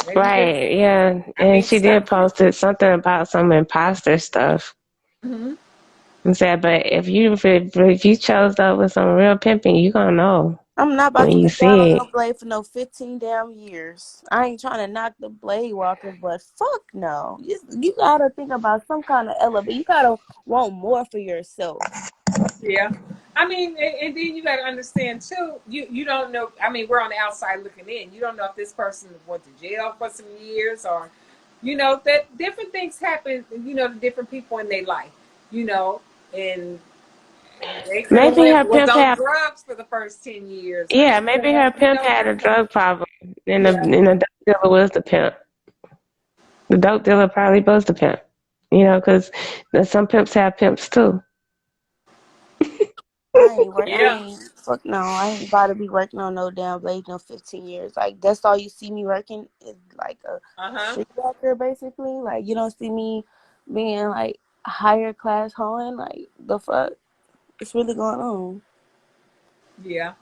A: Maybe this.
B: Right. Yeah.
A: I
B: And
A: mean,
B: she did post something about some imposter stuff.
A: mhm.
B: And said, but if you chose up with some real pimping, you gonna know
C: I'm not about
B: when
C: to
B: you
C: be down on
B: see it.
C: no blade for no 15 damn years. I ain't trying to knock the blade walker, but fuck no. You gotta think about some kind of elevate. You gotta want more for yourself.
A: Yeah. I mean, and then you got to understand too. You don't know. I mean, we're on the outside looking in. You don't know if this person went to jail for some years, or that different things happen. To different people in their life. You know, and they could have
B: Maybe her
A: was
B: pimp
A: on
B: had,
A: drugs for the first 10 years, or
B: yeah,
A: they could
B: maybe
A: have,
B: her pimp had a drug problem, and the
A: yeah.
B: and the dope dealer was the pimp. The dope dealer probably was the pimp. Because some pimps have pimps too.
A: Yeah.
C: Fuck no. I ain't about to be working on no damn blade no 15 years. Like that's all you see me working is like a
A: Uh huh.
C: street walker basically. Like you don't see me being like higher class hoeing. Like the fuck. It's really going on.
A: Yeah.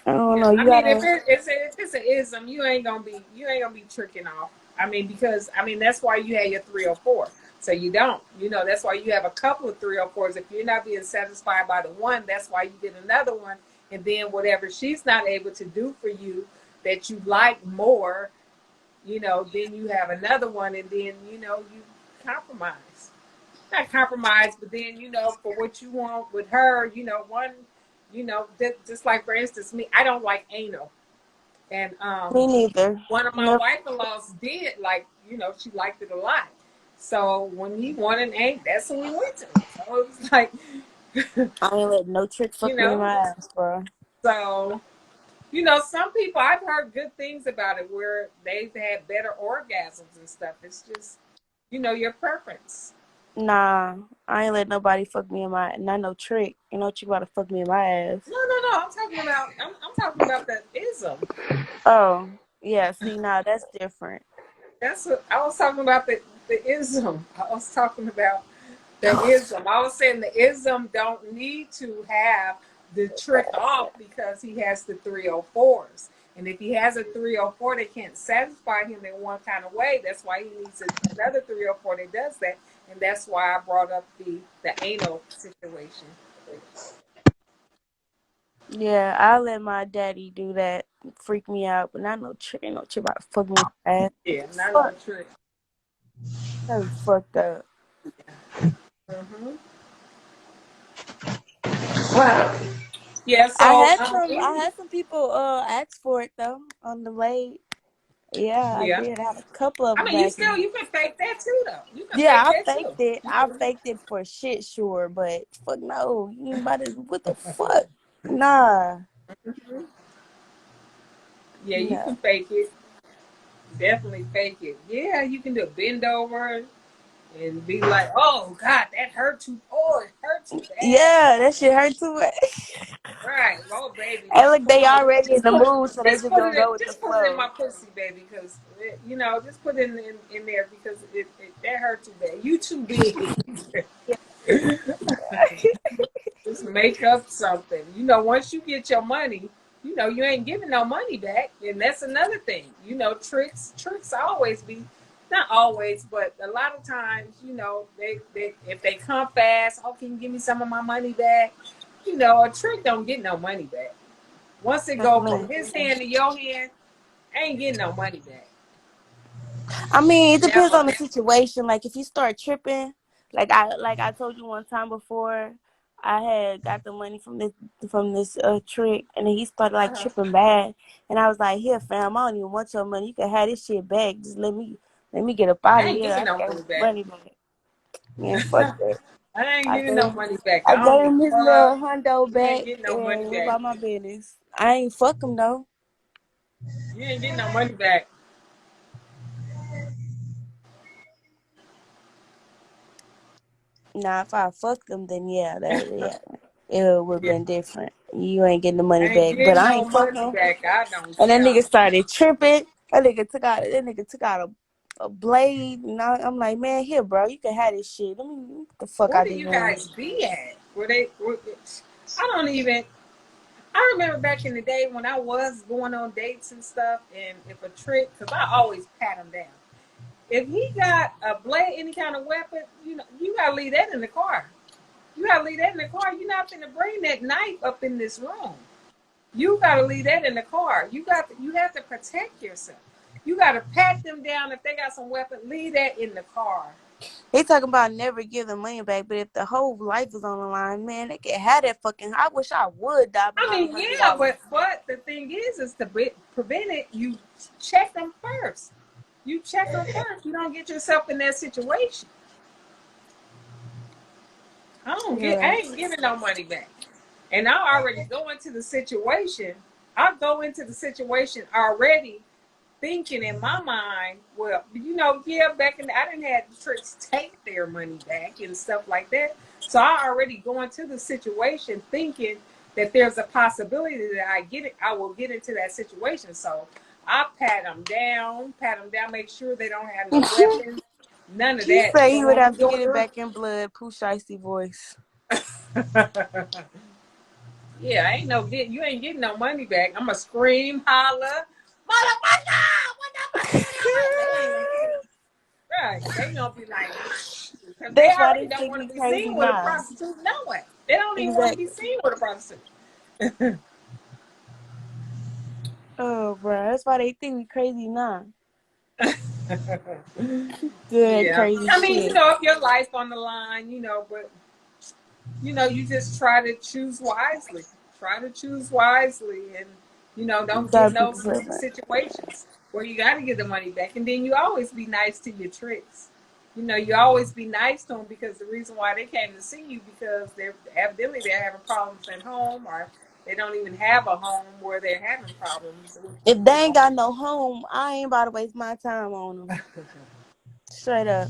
C: I don't
A: Yeah.
C: know.
A: I
C: You
A: mean, if
C: gotta.
A: it's an ism, you ain't gonna be tricking off. I mean, because I mean that's why you had your 304. So you don't. You know, that's why you have a couple of 304s. If you're not being satisfied by the one, that's why you get another one. And then whatever she's not able to do for you that you like more, you know, then you have another one, and then you know you compromise. Not compromise, but then you know for what you want with her, you know, one, you know, just like for instance me, I don't like anal, and
C: Me neither.
A: one of my
C: Never.
A: wife-in-laws did, like, you know, she liked it a lot. So when he wanted anal, that's who we went to. So it was like,
C: I ain't let no trick
A: you
C: fuck me in
A: know,
C: my ass, bro.
A: so you know, some people I've heard good things about it where they've had better orgasms and stuff. It's just, you know, your preference.
C: Nah, I ain't let nobody fuck me in my. Not no trick. You know what you about to fuck me in my ass.
A: No. I'm talking about the ism.
C: Oh, yeah. See, now that's different.
A: That's what I was talking about. The ism. I was talking about the ism. I was saying the ism don't need to have the trick off because he has the 304s. And if he has a 304 that can't satisfy him in one kind of way, that's why he needs another 304 that does that. And that's why I brought up the anal situation.
C: Yeah, I let my daddy do that. Freak me out, but not no trick. Ain't no trick about to fuck me in my ass. What
A: Yeah,
C: the
A: not no
C: fuck?
A: trick.
C: That was fucked up.
A: Hmm.
B: Well,
A: Yeah,
C: I
A: so
C: had some. I had some people ask for it though on the blade. Yeah, I
A: yeah.
C: did. I had a couple of
A: I
C: them
A: mean,
C: back.
A: you can fake that too, though. You can
C: Yeah,
A: fake
C: I
A: that
C: faked
A: too.
C: it.
A: You
C: I
A: can,
C: faked it for shit, sure, but fuck no. You ain't about to. What the fuck? Nah,
A: yeah, you
C: no.
A: can fake it. Definitely fake it. Yeah, you can do a bend over and be like, "Oh God, that hurt too. Oh, it hurt too bad."
C: Yeah, that shit hurt too much.
A: Right. Oh, baby,
C: Hey, look,
A: come
C: they
A: on.
C: already in the mood, so they just gonna go with the
A: Just put it in
C: flow.
A: my pussy, baby, because you know, just put it in there because that hurt too bad. You too big. Just make up something. You know, once you get your money, you know, you ain't giving no money back. And that's another thing. You know, tricks always be not always, but a lot of times, you know, they if they come fast, oh, can you give me some of my money back? You know, a trick don't get no money back. Once it go from
C: Man.
A: his hand to your hand, ain't getting no money back.
C: I mean, it depends
A: Never.
C: on the situation. Like if you start tripping, like I told you one time before, I had got the money from this trick, and then he started like
A: Uh-huh.
C: tripping bad, and I was like, "Here, fam, I don't even want your money. You can have this shit back. Just let me get up out
A: I
C: of
A: ain't
C: here.
A: giving
C: I
A: no
C: got
A: money back.
C: money back. Man, fuck that.
A: I ain't
C: I
A: giving no
C: gave
A: money back.
C: I
A: I don't
C: gave
A: give
C: him
A: a
C: his
A: fuck.
C: little hundo
A: You ain't
C: back
A: getting no money
C: and went
A: back.
C: about my business. I ain't fuck him though.
A: You ain't getting no money back.
C: Nah, if I fucked him, then yeah, it would have
A: Yeah.
C: been different. You ain't getting the money
A: I ain't
C: back, but
A: getting
C: I
A: no
C: ain't fuck
A: money
C: him.
A: back. I don't
C: And that
A: care.
C: nigga started tripping. That nigga took out a blade, and I'm like, man, here, bro, you can have this shit. Let me get the fuck
A: Where
C: out
A: do
C: this
A: you
C: room.
A: guys be at? I don't even. I remember back in the day when I was going on dates and stuff, and if a trick, because I always pat him down. If he got a blade, any kind of weapon, you know, you gotta leave that in the car. You gotta leave that in the car. You're not gonna bring that knife up in this room. You gotta leave that in the car. You have to protect yourself. You gotta pat them down if they got some weapon. Leave that in the car.
C: They talking about never giving money back, but if the whole life is on the line, man, they can have that fucking. I wish I would die
A: I
C: behind
A: mean,
C: $100.
A: yeah, but the thing is to prevent it, you check them first. You check them first. You don't get yourself in that situation. I
C: Yeah.
A: ain't giving no money back. And I already go into the situation. I go into the situation already thinking in my mind, well, you know, yeah, back in I didn't have the tricks take their money back and stuff like that. So I already go into the situation thinking that there's a possibility that I will get into that situation. So I pat them down, make sure they don't have no weapons, none of
C: He
A: that.
C: say
A: So
C: he would
A: when we
C: have to
A: go
C: get it
A: through,
C: back in blood. Pooh Shiesty voice.
A: Yeah, ain't no get. You ain't getting no money back. I'm gonna scream, holler, motherfucker! What the fuck you doing? They ain't gonna get it. Right? They gonna be like, because they
C: That's why
A: already
C: they
A: don't
C: think
A: want
C: we
A: to be
C: crazy
A: seen with a
C: now.
A: prostitute. No way. They don't even want to be
C: Exactly.
A: seen with a prostitute.
C: Oh, bro. That's why they think we crazy now. Good
A: Yeah.
C: crazy
A: I mean,
C: shit.
A: if your life on the line, but you just try to choose wisely. Try to choose wisely, and
C: You
A: don't get
C: gotta
A: in
C: be
A: those
C: prepared
A: sticky
C: for that.
A: situations where you got to get the money back. And then you always be nice to your tricks. You always be nice to them, because the reason why they came to see you, because they're having problems at home, or they don't even have a home where they're having problems.
C: If they ain't got no home, I ain't about to waste my time on them. Straight up.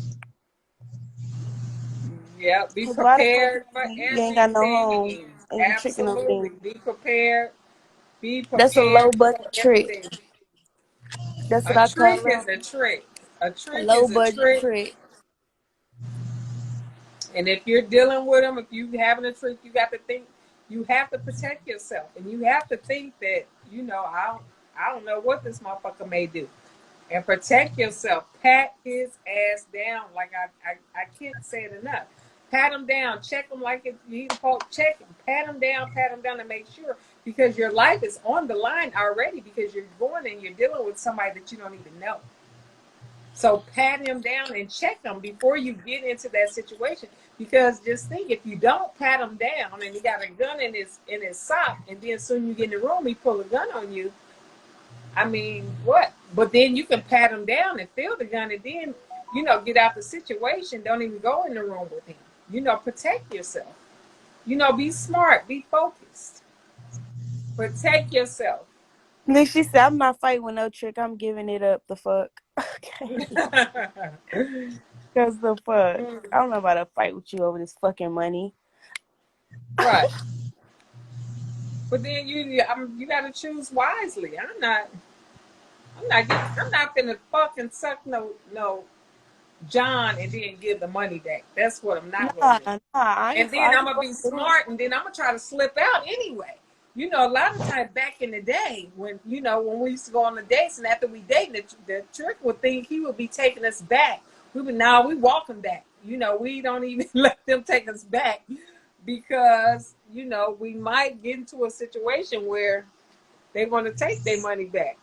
A: Yeah, be
C: Cause why the fuck
A: prepared for
C: you ain't got no home
A: everything.
C: and you tricking them
A: Absolutely.
C: things?
A: Be prepared. Be
C: That's a low
A: prepared for
C: budget trick.
A: everything.
C: That's what
A: A
C: I
A: trick
C: call
A: is
C: them.
A: a trick. A
C: A
A: trick
C: low
A: is a
C: budget
A: trick.
C: trick.
A: And if you're dealing with them, if you having a trick, you got to think. You have to protect yourself, and you have to think that I don't know what this motherfucker may do, and protect yourself. Pat his ass down, like I can't say it enough. Pat him down, check him like if you check him, pat him down, and make sure, because your life is on the line already, because you're going and you're dealing with somebody that you don't even know. So pat him down and check him before you get into that situation. Because just think, if you don't pat him down and he got a gun in his sock, and then soon you get in the room, he pull a gun on you. I mean, what? But then you can pat him down and feel the gun, and then get out the situation. Don't even go in the room with him. Protect yourself. Be smart. Be focused. Protect yourself.
C: Then she said, I'm not fighting with no trick. I'm giving it up the fuck. Okay. Cause the fuck. I don't know about to fight with you over this fucking money.
A: Right. But then you got to choose wisely. I'm not gonna fucking suck no John and then give the money back. That's what I'm not gonna
C: Nah,
A: do.
C: nah. I
A: And
C: ain't,
A: then
C: I
A: I'm
C: ain't
A: gonna be
C: fucking with him.
A: smart, and then I'm gonna try to slip out anyway. A lot of times back in the day, when we used to go on the dates, and after we dated, the trick would think he would be taking us back. We walk him back. We don't even let them take us back, because we might get into a situation where they're gonna take their money back.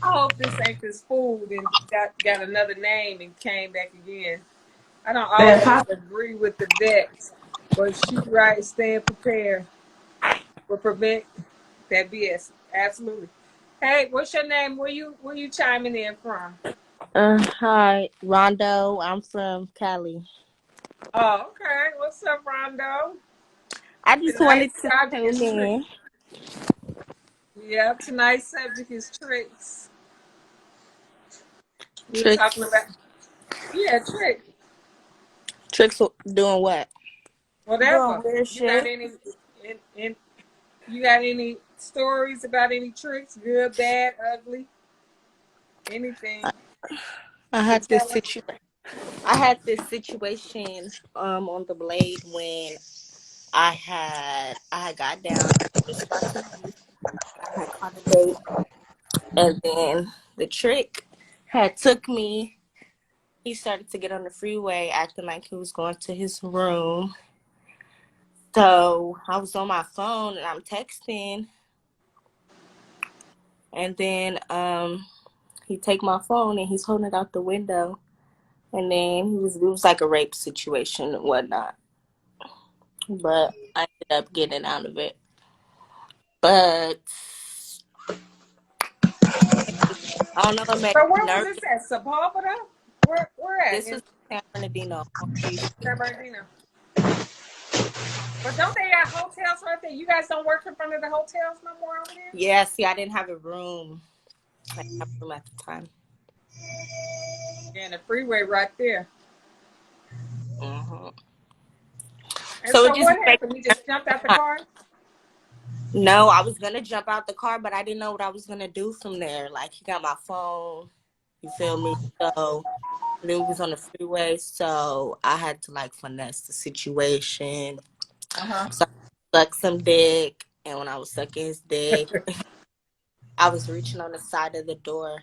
A: I hope this ain't this fool and got another name and came back again. I don't always agree with the vets, but she right, stand prepared for prevent that BS. Absolutely. Hey, what's your name? Where you chiming in from?
D: Hi, Rondo. I'm from Cali.
A: Oh, okay. What's up, Rondo?
D: I just wanted
A: Tonight's
D: to
A: subject
D: tune
A: is tricks.
D: in.
A: Yeah, tonight's subject is tricks. We're talking
D: Tricks.
A: about tricks.
D: Tricks doing what?
C: Doing
A: Whatever.
C: weird
A: You got
C: shit.
A: any in you got any stories about any tricks, good, bad, ugly, anything
D: I
A: to
D: had this
A: tell us?
D: situation. I had this situation on the blade when I had got down. I was about to leave. I had caught a date, and then the trick had took me. He started to get on the freeway, acting like he was going to his room. So I was on my phone and I'm texting, and then he take my phone and he's holding it out the window, and then it was like a rape situation and whatnot, but I ended up getting out of it. But I don't know, it made
A: So
D: me
A: where was
D: nervous.
A: this at? Sepulveda? Where at?
D: This
A: In
D: was San Bernardino on Fusion.
A: San Bernardino. But don't they got hotels right there? You guys don't work in front of the hotels no more over there?
D: Yeah, see, I didn't have a room. I didn't have a room at the time.
A: Yeah, and the freeway right there.
D: hmm
A: And
D: So it
A: so
D: just
A: what
D: made
A: happened? You
D: me
A: just jumped out the
D: nervous.
A: car?
D: No, I was gonna jump out the car, but I didn't know what I was gonna do from there. Like, he got my phone. You feel me? So And it was on the freeway, so I had to like finesse the situation.
A: Uh-huh.
D: So I sucked some dick, and when I was sucking his dick, I was reaching on the side of the door,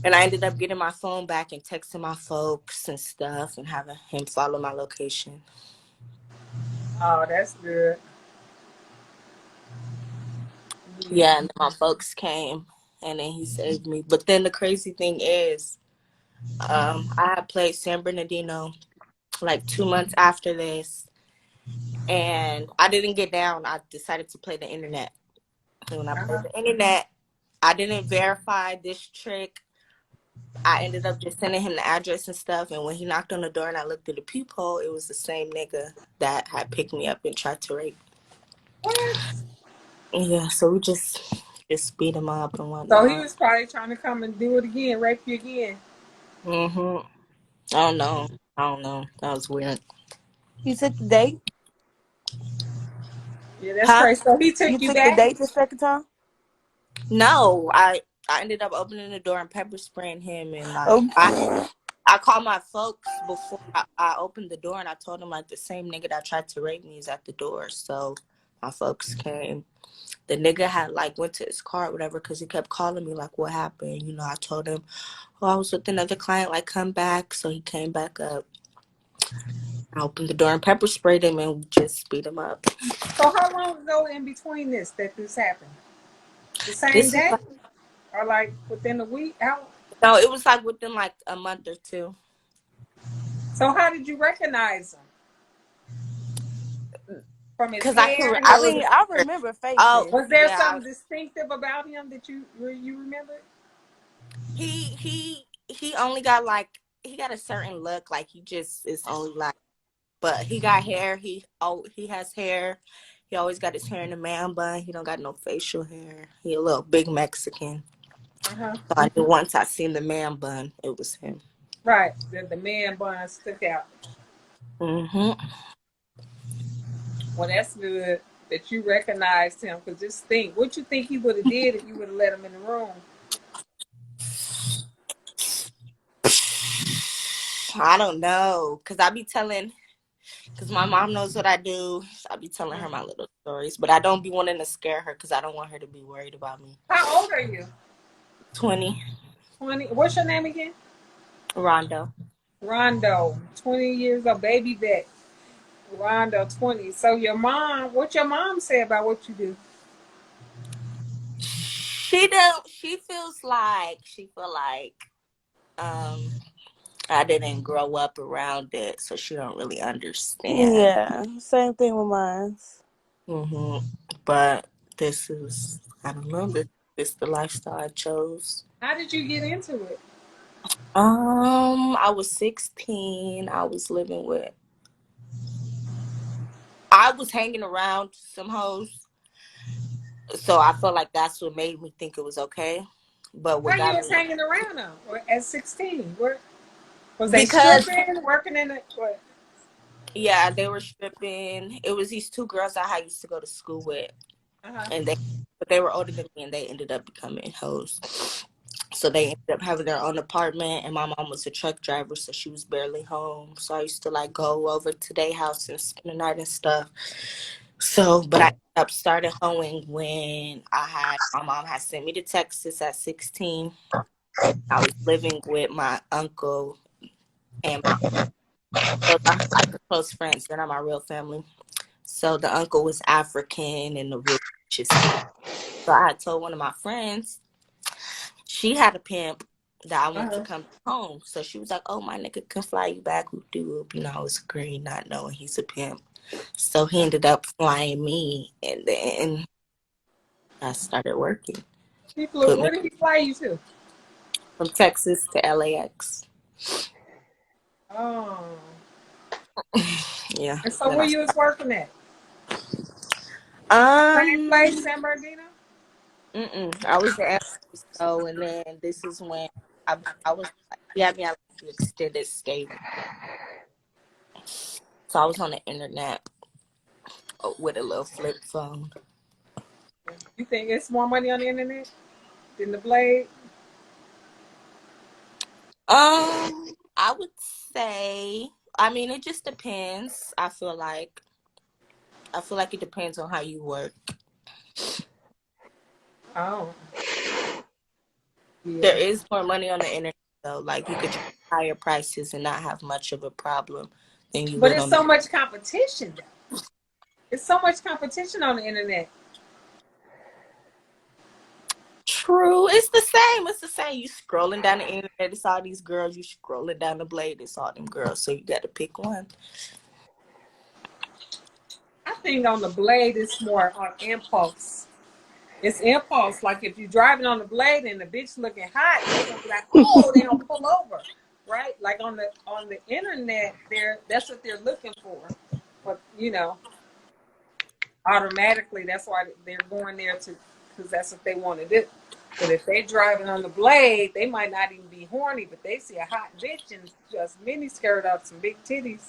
D: and I ended up getting my phone back and texting my folks and stuff, and having him follow my location.
A: Oh, that's good.
D: Yeah, and then my folks came, and then he saved me. But then the crazy thing is, I had played San Bernardino like 2 months after this, and I didn't get down. I decided to play the internet. And when I played
A: Uh-huh.
D: the internet, I didn't verify this trick. I ended up just sending him the address and stuff. And when he knocked on the door and I looked through the peephole, it was the same nigga that had picked me up and tried to rape.
A: What?
D: Yeah, so we just beat him up and
A: So he
D: whatnot.
A: was probably trying to come and do it again, rape you again.
D: I don't know. I don't know. That was weird.
C: You took the date?
A: Yeah, that's
D: Huh?
A: crazy. So he took
C: You
A: you
C: took the
A: back?
C: date the second time?
D: No, I ended up opening the door and pepper spraying him, and like
C: Oh,
D: I called my folks before I opened the door, and I told them like the same nigga that tried to rape me is at the door. So my folks came. The nigga had like went to his car or whatever because he kept calling me like, what happened? You know, I told him, oh, I was with another client, like come back. So he came back up. I opened the door and pepper sprayed him and just beat him up.
A: So how long ago in between that this happened? The same
D: This was
A: day?
D: like,
A: Or like within a week? How?
D: no, it was like within like a month or two.
A: So how did you recognize him? From his
D: Cause I
A: hair,
D: could,
C: I
D: I
A: his
C: mean, I
D: remember.
C: remember
D: Oh
C: faces.
A: was there
D: yeah,
A: something distinctive about him that you remember?
D: he only got like he got a certain look. Like he just is only like, but he got hair. He has hair. He always got his hair in a man bun. He don't got no facial hair. He a little big Mexican.
A: Uh-huh.
D: So I knew once I seen the man bun, it was him.
A: Right. The man bun stuck out.
D: hmm
A: Well, that's good that you recognized him. Because just think, what you think he would have did if you would have let him in the room?
D: I don't know, cause I be telling, cause my mom knows what I do. I be telling her my little stories, but I don't be wanting to scare her, cause I don't want her to be worried about me.
A: How old are you?
D: 20,
A: 20. What's your name again?
D: Rondo.
A: Rondo. 20 years old, baby Beck. Rondo, 20. So your mom, what your mom say about what you do?
D: She don't. She feel like I didn't grow up around it, so she don't really understand.
C: Yeah, same thing with mine.
D: hmm But this is, I don't know, this the lifestyle I chose.
A: How did you get into it?
D: I was 16. I was hanging around some hoes, so I felt like that's what made me think it was okay. But
A: How
D: what
A: you
D: got
A: was
D: me,
A: hanging around them at 16? Where was they
D: because
A: stripping, working in the what?
D: yeah, they were stripping. It was these two girls that I used to go to school with,
A: Uh-huh.
D: and they were older than me, and they ended up becoming hoes. So they ended up having their own apartment, and my mom was a truck driver, so she was barely home. So I used to like go over to their house and spend the night and stuff. So, but I ended up started hoeing when my mom had sent me to Texas at 16. I was living with my uncle and my those are like close friends. They're not my real family. So the uncle was African and the real just kid. So I had told one of my friends she had a pimp that I want to
A: Uh-huh.
D: come home. So she was like, "Oh, my nigga can fly you back. Whoop de whoop." You know, I was agreeing, not knowing he's a pimp. So he ended up flying me, and then I started working.
A: He flew.
D: Put
A: Where
D: me
A: did he fly you to?
D: from Texas to LAX.
A: Oh.
D: Yeah.
A: And so
D: Then
A: where you was working at? Same place,
D: um,
A: San Bernardino?
D: I was the so, and then this is when I was like, he had me at like the extended stay. So I was on the internet with a little flip phone.
A: You think it's more money on the internet than the blade?
D: Um, I would say, I mean, it just depends. I feel like it depends on how you work.
A: Oh,
D: There
A: yeah.
D: is more money on the internet though. Like you could charge higher prices and not have much of a problem than you
A: But
D: would
A: it's
D: on the.
A: so much competition, though. It's so much competition on the internet.
D: True, it's the same. It's the same. You scrolling down the internet, it's all these girls. You scrolling down the blade, it's all them girls. So you got to pick one.
A: I think on the blade, it's more on impulse. It's impulse. Like if you're driving on the blade and the bitch looking hot, they gonna be like, oh, they don't pull over, right? Like on the internet, that's what they're looking for. But automatically, that's why they're going there because that's what they want to do. But if they're driving on the blade, they might not even be horny, but they see a hot bitch and just mini skirt up, some big titties.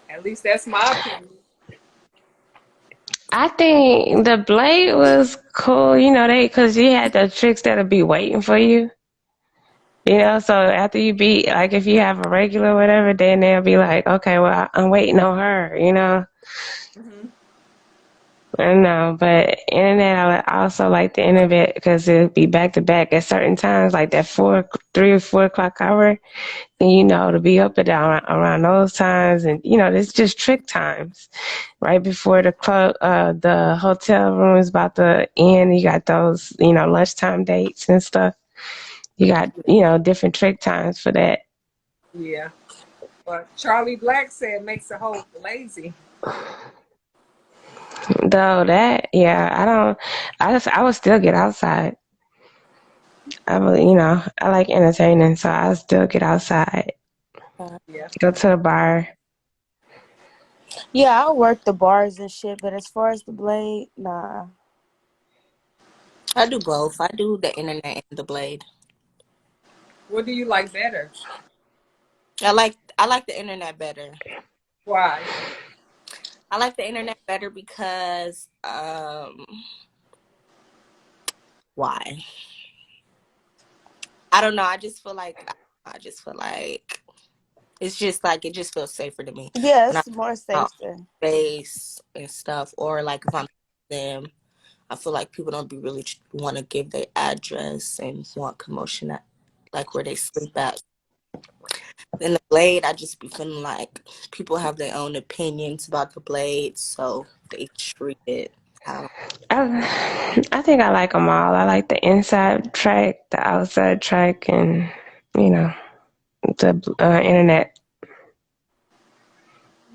A: At least that's my opinion.
B: I think the blade was cool, because you had the tricks that'll be waiting for you. So after you beat, like if you have a regular or whatever, then they'll be like, okay, well, I'm waiting on her.
A: Mm-hmm.
B: I know, but internet, I also like the internet because it'll be back to back at certain times, like that 3 or 4 o'clock hour, and to be up and down around those times, and it's just trick times, right before the hotel room is about to end. You got those, lunchtime dates and stuff. You got, different trick times for that.
A: Yeah. But Charlie Black said makes the hoe lazy.
B: Though that, yeah, I would still get outside. I would, I like entertaining, so I still get outside,
A: Yeah.
B: go to the bar.
C: Yeah, I work the bars and shit, but as far as the blade, nah.
D: I do both. I do the internet and the blade.
A: What do you like better?
D: I like the internet better.
A: Why?
D: I like the internet better because why? I don't know. I just feel like it's just like it just feels safer to me
C: Yeah,
D: when I'm
C: it's more
D: out
C: safer.
D: space and stuff, or like if I'm them. I feel like people don't be really want to give their address and want commotion at like where they sleep at. In the blade, I just be feeling like people have their own opinions about the blade, so they treat it how.
B: I think I like them all. I like the inside track, the outside track, and you know the internet.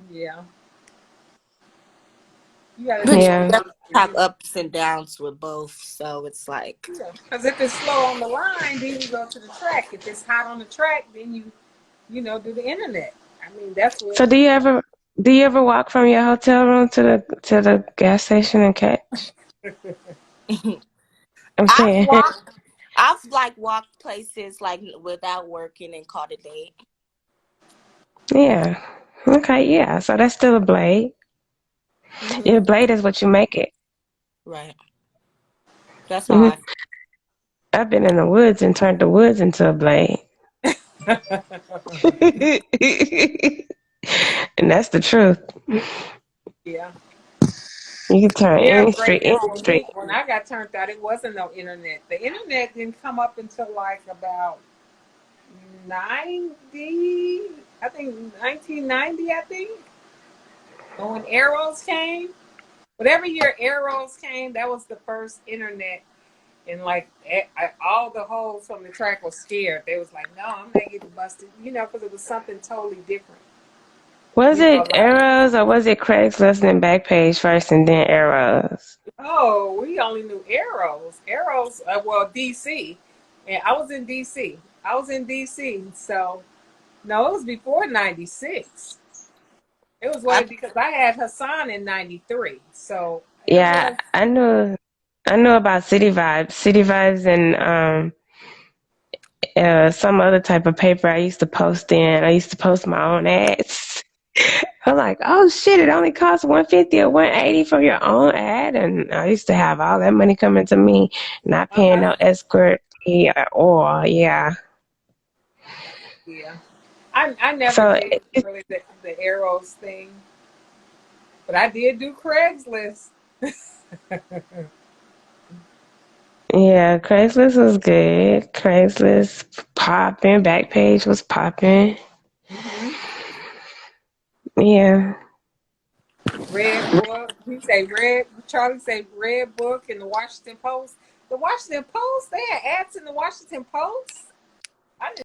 A: Yeah. You got to
D: But
A: do
D: you
B: Yeah.
A: both.
D: have ups and downs with both, so it's like
A: Yeah. Because if it's slow on the line, then you go to the track. If it's hot on the track, then do the internet. I mean, that's what
B: So do you ever walk from your hotel room to the gas station and catch? I'm
D: I've
B: saying,
D: walked, I've like walked places like without working and caught a date.
B: yeah. Okay, yeah. So that's still a blade.
A: hmm
B: Your blade is what you make it.
D: Right. That's how
B: hmm
D: I.
B: I've been in the woods and turned the woods into a blade. And that's the truth.
A: Yeah.
B: You can turn
A: Yeah,
B: any street,
A: Brady.
B: any
A: For
B: street.
A: me, when I got turned out, it wasn't no internet. The internet didn't come up until like about 90, I think 1990, I think. And when Arrows came, whatever year Arrows came, that was the first internet. And like all the hoes from the track were scared. They was like, no, I'm not getting busted, because it was something totally different.
B: Was it
A: Like,
B: Arrows or was it Craigslist and Backpage first and then Arrows?
A: oh, we only knew Arrows. Arrows, well, DC. And I was in DC. So, no, it was before 96. It was
D: I
A: way because I had Hassan in 93. So, it
B: Yeah,
A: was,
B: I knew about City Vibes and some other type of paper I used to post in. I used to post my own ads. I'm like, oh shit, it only costs 150 or 180 for your own ad, and I used to have all that money coming to me, not paying
A: uh-huh.
B: no escort. Yeah, or yeah.
A: Yeah. I never
B: So
A: did really the arrows thing, but I did do Craigslist.
B: yeah, Craigslist was good. Craigslist popping. Backpage was popping.
A: Hmm.
B: Yeah.
A: Red Book. He say Red. Charlie say Red Book in the Washington Post. The Washington Post. They had ads in the Washington Post.